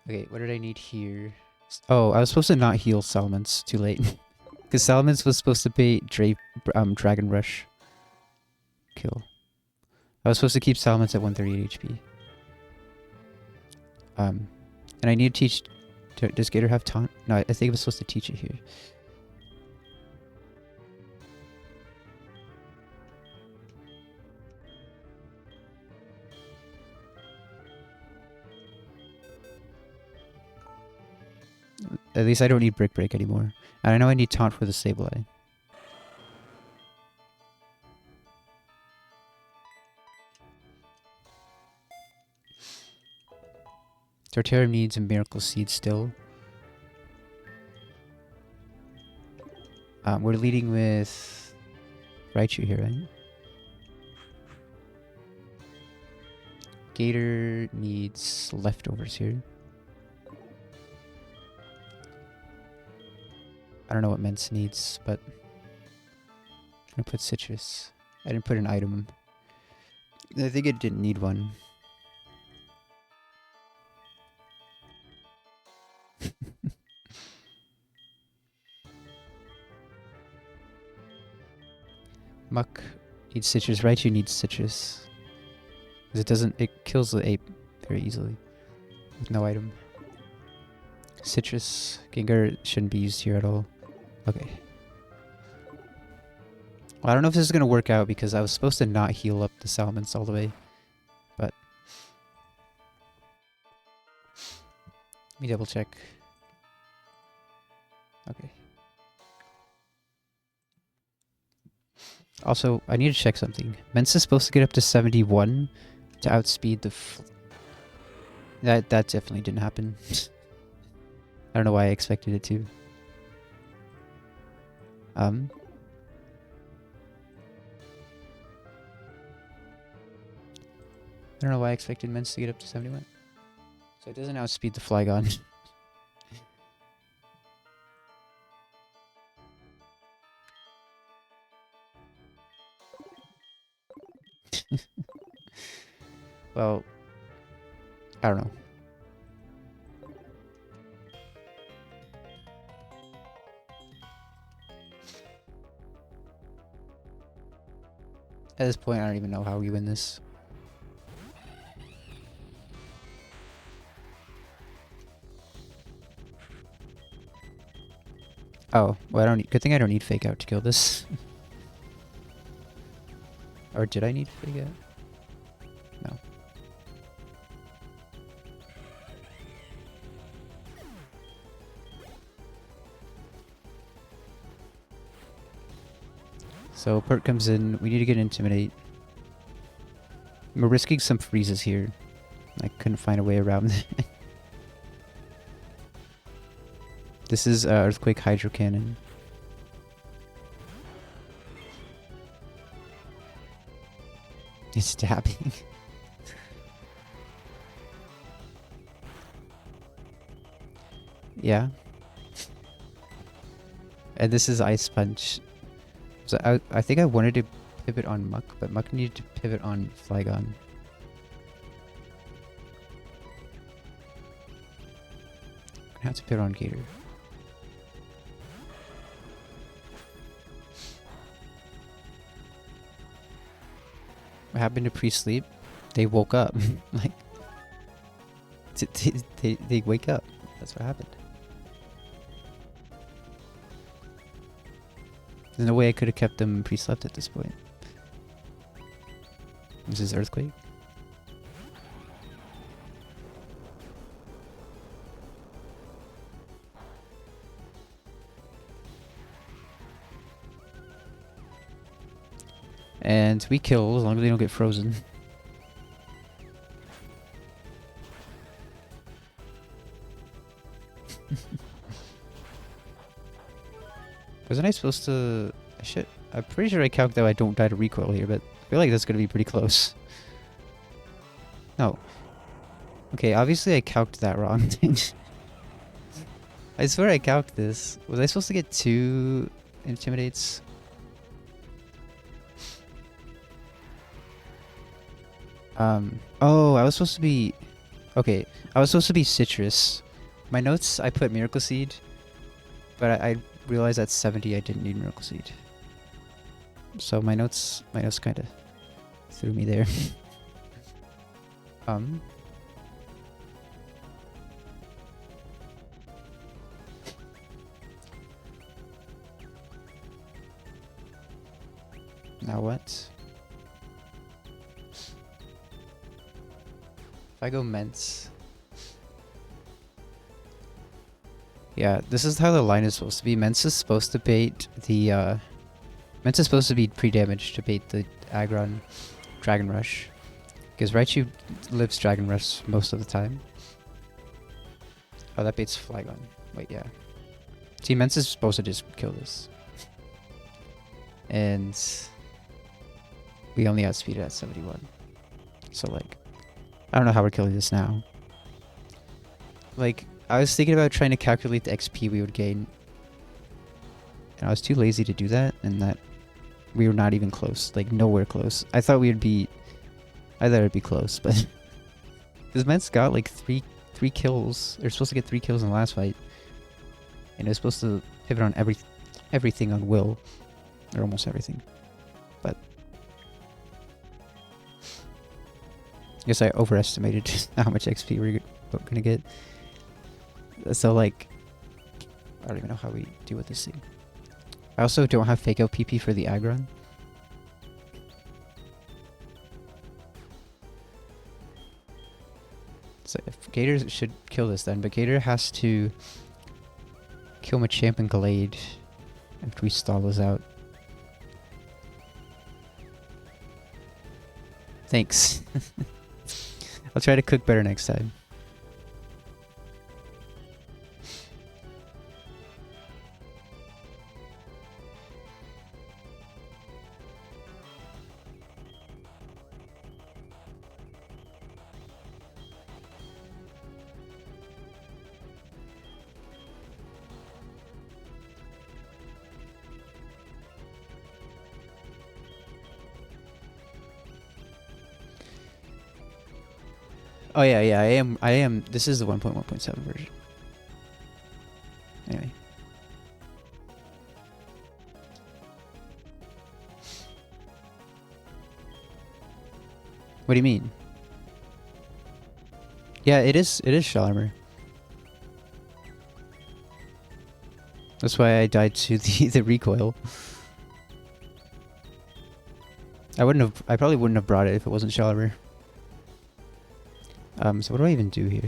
Okay, what did I need here? Oh, I was supposed to not heal Salamence too late. Because Salamence was supposed to be Dragon Rush kill. I was supposed to keep Salamence at 138 HP. And I need to teach... Does Gator have taunt? No, I think I was supposed to teach it here. at least I don't need Brick Break anymore. And I know I need Taunt for the Sableye. Torterra needs a Miracle Seed still. We're leading with Raichu here, right? Gator needs Leftovers here. I don't know what Mence needs, but I'm gonna put Citrus. I didn't put an item. I think it didn't need one. Muck needs Citrus. Raichu needs Citrus. Because it kills the ape very easily with no item. Citrus. Gengar shouldn't be used here at all. Okay. Well, I don't know if this is going to work out because I was supposed to not heal up the Salamence all the way. But let me double check. Okay. Also, I need to check something. Mence is supposed to get up to 71 to outspeed the... That definitely didn't happen. I don't know why I expected it to. I don't know why I expected Mence to get up to 71. So it doesn't outspeed the Flygon. Well, I don't know. At this point, I don't even know how we win this. Oh, well, I don't need, good thing I don't need Fake Out to kill this. Or did I need Fake Out? No. So Pert comes in. We need to get Intimidate. We're risking some freezes here. I couldn't find a way around it. This is Earthquake Hydro Cannon. It's stabbing. Yeah. And this is Ice Punch. So I think I wanted to pivot on Muck, but Muck needed to pivot on Flygon. I have to pivot on Gator. What happened to pre-sleep? They woke up. Like, they wake up. That's what happened. There's no way I could have kept them pre-slept at this point. This is Earthquake. And we kill as long as they don't get frozen. Wasn't I supposed to... I'm pretty sure I calc that I don't die to recoil here, but I feel like that's going to be pretty close. No. Okay, obviously I calced that wrong. I swear I calced this. Was I supposed to get 2 Intimidates? Oh, I was supposed to be... Okay, I was supposed to be Citrus. My notes, I put Miracle Seed, but I realized at 70 I didn't need Miracle Seed. So my notes kind of threw me there. Now what? If I go Mence... Yeah, this is how the line is supposed to be. Mensa's supposed to bait the, Mensa's supposed to be pre-damaged to bait the Aggron Dragon Rush. Because Raichu lives Dragon Rush most of the time. Oh, that baits Flygon. Wait, yeah. See, Mensa's supposed to just kill this. And we only outspeed it at 71. So, like, I don't know how we're killing this now. Like, I was thinking about trying to calculate the XP we would gain. And I was too lazy to do that, and that we were not even close. Like, nowhere close. I thought it'd be close, but... Because Mens got, like, three kills. They're supposed to get 3 kills in the last fight. And it was supposed to pivot on everything on Will. Or almost everything. But... I guess I overestimated how much XP we're gonna get. So, like... I don't even know how we deal with this thing. I also don't have Fake Out PP for the Aggron. So if Gator should kill this then, but Gator has to kill Machamp and Glade after we stall this out. Thanks. I'll try to cook better next time. Oh yeah, I am. This is the 1.1.7 version. Anyway. What do you mean? Yeah, it is shell armor. That's why I died to the recoil. I probably wouldn't have brought it if it wasn't shell armor. So what do I even do here?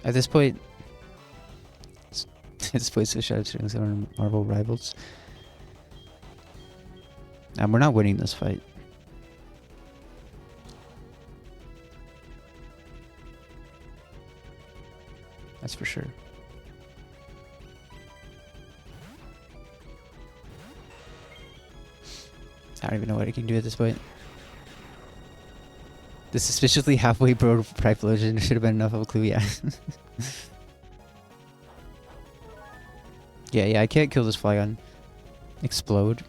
At this point, it's a shout out to some of our Marvel rivals. We're not winning this fight. That's for sure. I don't even know what I can do at this point. The suspiciously halfway bro Priplosion should have been enough of a clue, yeah. yeah, I can't kill this Flygon. Explode.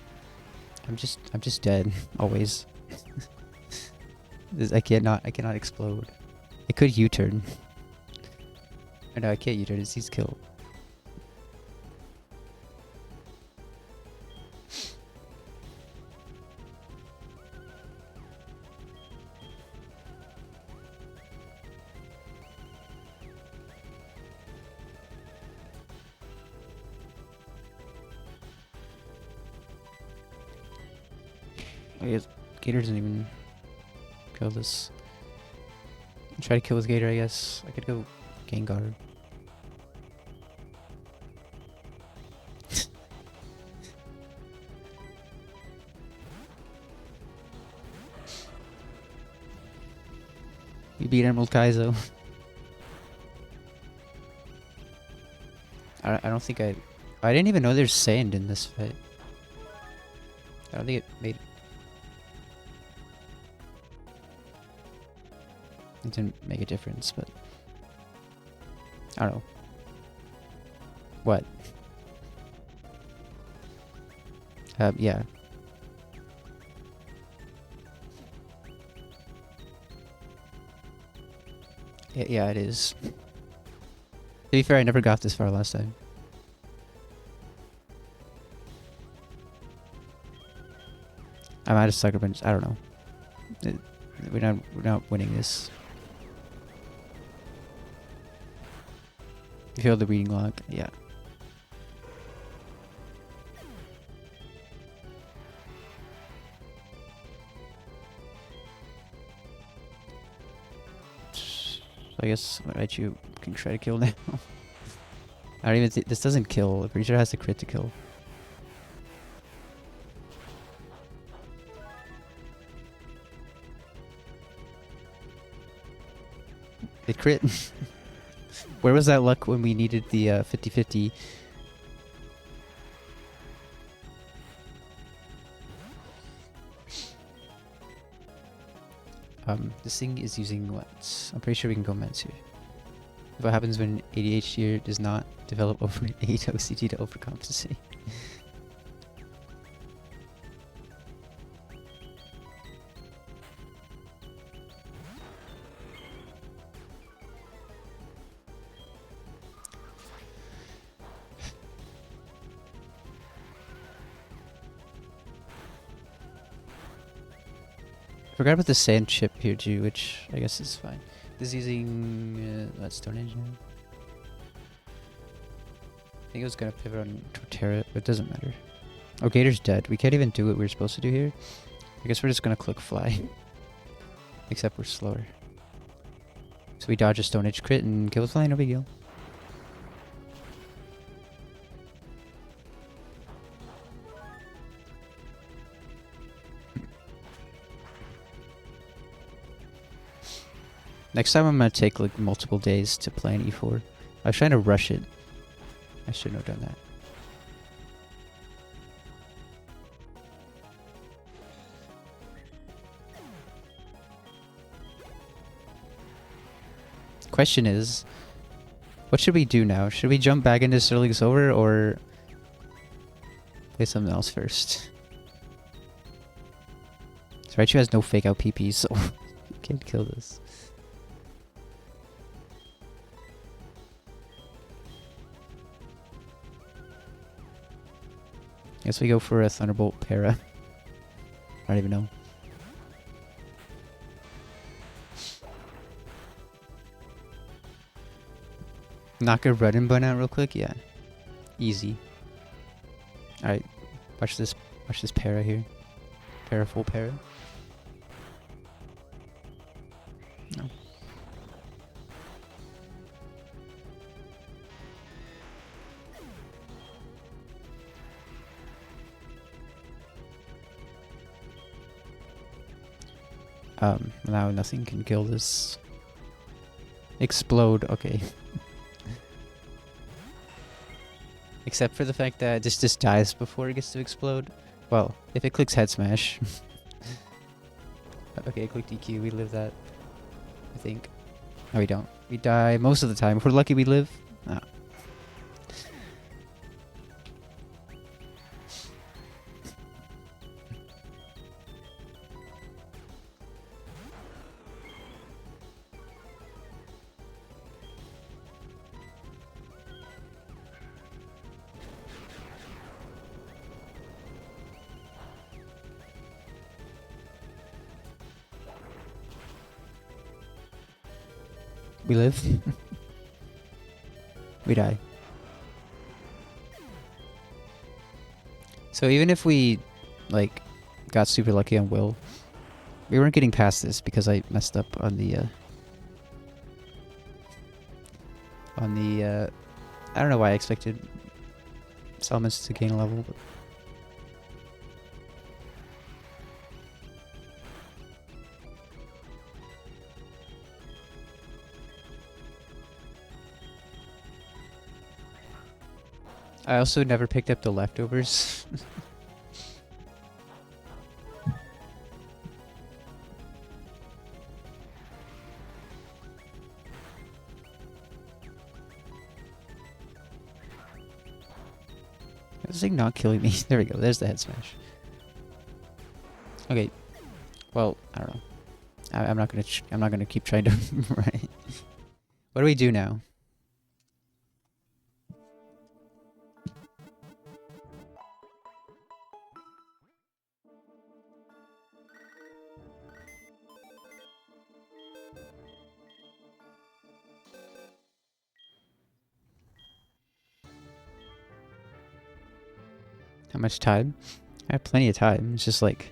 I'm just dead, always. I cannot explode. I could U-turn. No, I can't U-turn, he's killed. Gator doesn't even kill this. Try to kill with Gator, I guess. I could go Gengar. We beat Emerald Kaizo. I don't think I didn't even know there's sand in this fight. I don't think it made... It didn't make a difference, but... I don't know. What? Yeah. Yeah, it is. To be fair, I never got this far last time. I'm out of Sucker Punch. I don't know. We're not winning this. We failed the reading log. Yeah. I guess Raichu can try to kill now. I don't even think this doesn't kill. I'm pretty sure it has to crit to kill. It crit. Where was that luck when we needed the 50-50? This thing is using what? I'm pretty sure we can go Meds here. What happens when ADHD does not develop over 8 OCD to overcompensate? Forgot about the sand chip here too, which I guess is fine. This is using Stone Engine. I think it was gonna pivot on Torterra, but it doesn't matter. Oh, Gator's dead. We can't even do what we were supposed to do here. I guess we're just gonna click fly. Except we're slower. So we dodge a Stone Edge crit and kill the fly, no big deal. Next time I'm gonna take like multiple days to play an E4. I was trying to rush it. I shouldn't have done that. Question is, what should we do now? Should we jump back into Sterling Silver or play something else first? So Raichu has no fake out PP, so you can't kill this. Guess we go for a Thunderbolt Para. I don't even know. Knock a Rudden Bun out real quick? Yeah. Easy. Alright. Watch this Para here. Para full Para. No. Now nothing can kill this. Explode, okay. Except for the fact that this just dies before it gets to explode. Well, if it clicks head smash. Okay, click DQ, we live that. I think. No, we don't. We die most of the time. If we're lucky, we live. No. We live. We die. So even if we, like, got super lucky on Will, we weren't getting past this because I messed up on the, I don't know why I expected Salamence to gain a level, but I also never picked up the leftovers. Is this thing not killing me? There we go. There's the head smash. Okay. Well, I don't know. I'm not gonna keep trying to. Right. What do we do now? How much time? I have plenty of time. It's just like,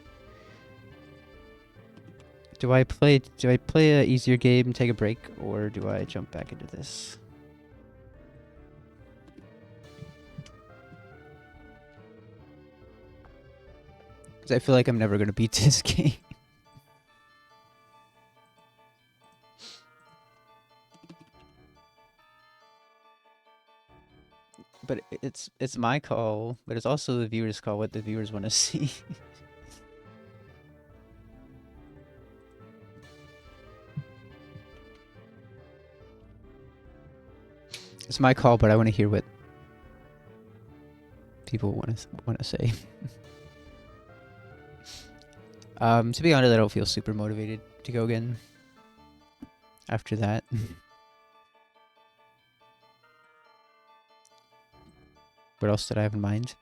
do I play a easier game and take a break, or do I jump back into this? Because I feel like I'm never gonna beat this game. But it's my call, but it's also the viewers' call. What the viewers want to see. It's my call, but I want to hear what people want to say. To be honest, I don't feel super motivated to go again after that. What else did I have in mind?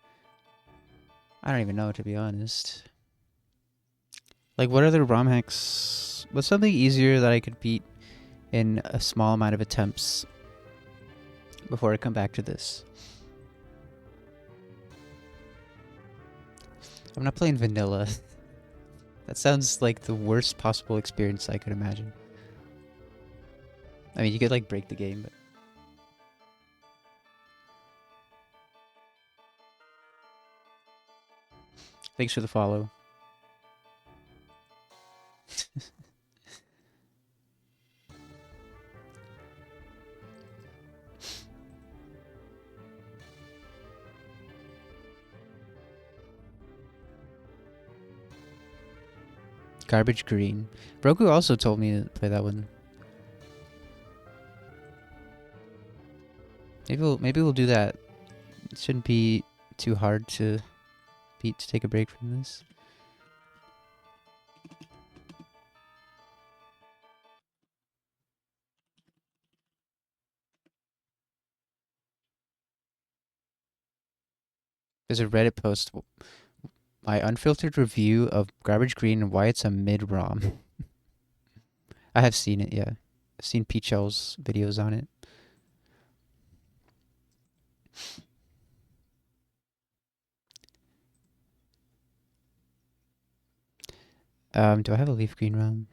I don't even know, to be honest. Like, what other ROM hacks? What's something easier that I could beat in a small amount of attempts before I come back to this? I'm not playing vanilla. That sounds like the worst possible experience I could imagine. I mean, you could, like, break the game, but... Thanks for the follow. Garbage Green. Broku also told me to play that one. Maybe we'll do that. It shouldn't be too hard to beat to take a break from this. There's a Reddit post. My unfiltered review of Garbage Green and why it's a mid-ROM. I have seen it, yeah. I've seen Peachel's videos on it. Do I have a leaf green ROM?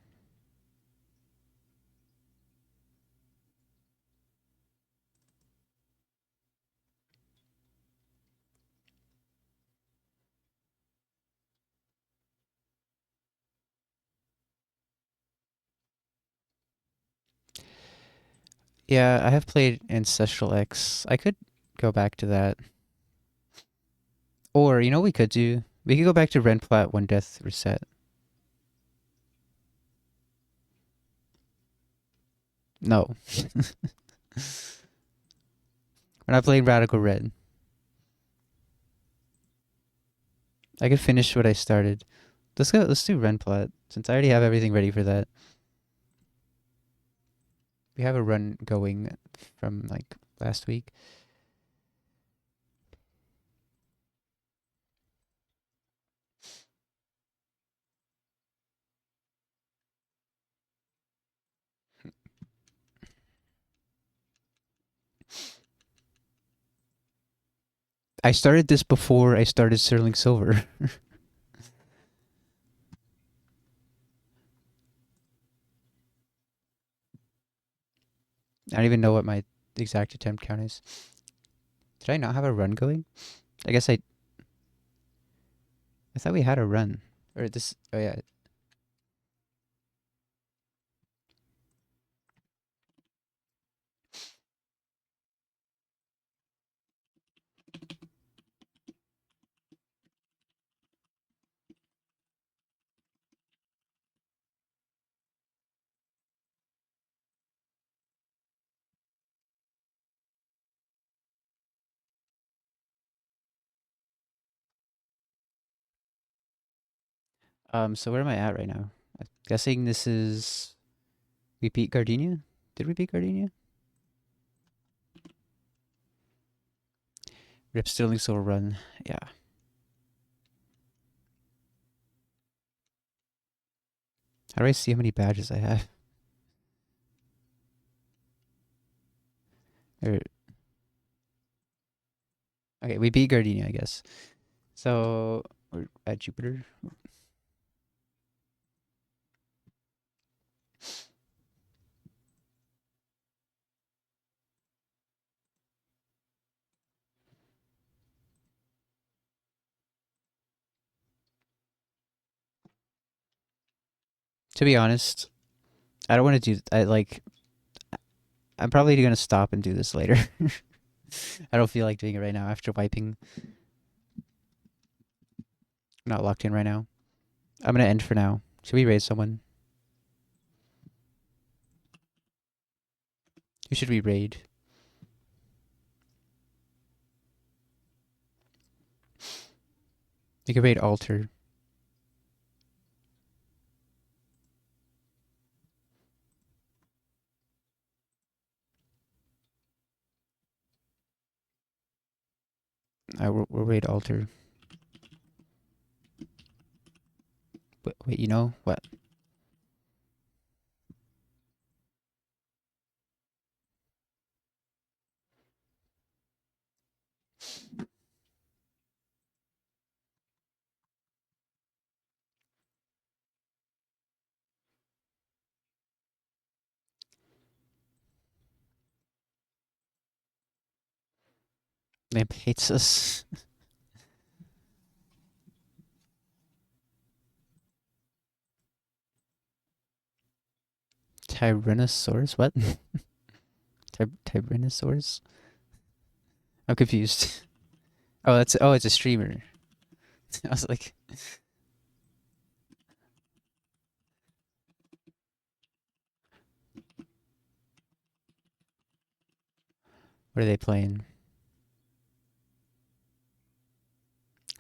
Yeah, I have played Ancestral X. I could go back to that. Or, you know what we could do? We could go back to Renplat One Death Reset. No. We're not playing Radical Red. I could finish what I started. Let's do Renplat, since I already have everything ready for that. We have a run going from, like, last week. I started this before I started Sterling Silver. I don't even know what my exact attempt count is. Did I not have a run going? I guess I thought we had a run. Or this... Oh, yeah. So where am I at right now? I'm guessing this is... We beat Gardenia? Did we beat Gardenia? Rip Sterling Silver run. Yeah. How do I see how many badges I have? Okay, we beat Gardenia, I guess. So we're at Jupiter. To be honest, I don't want to do. I'm probably gonna stop and do this later. I don't feel like doing it right now after wiping. I'm not locked in right now. I'm gonna end for now. Should we raid someone? Who should we raid? We could raid Alter. We'll raid Alter. Wait, you know what? Lamp hates us. Tyrannosaurus? What? Tyrannosaurus? I'm confused. Oh, it's a streamer. I was like, what are they playing?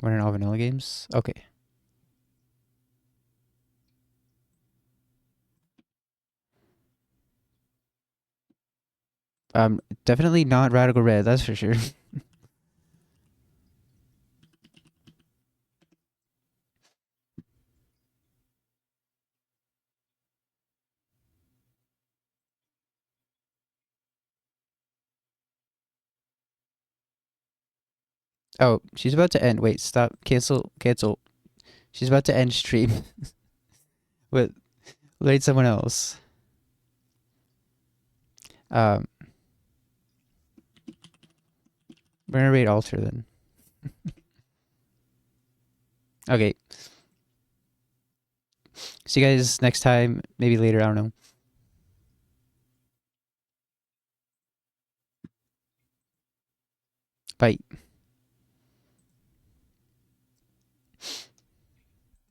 Running all vanilla games? Okay. Definitely not Radical Red, that's for sure. Oh, she's about to end. Wait, stop. Cancel. She's about to end stream. Wait, raid someone else. Um, we're gonna raid Alter then. Okay. See you guys next time. Maybe later. I don't know. Bye.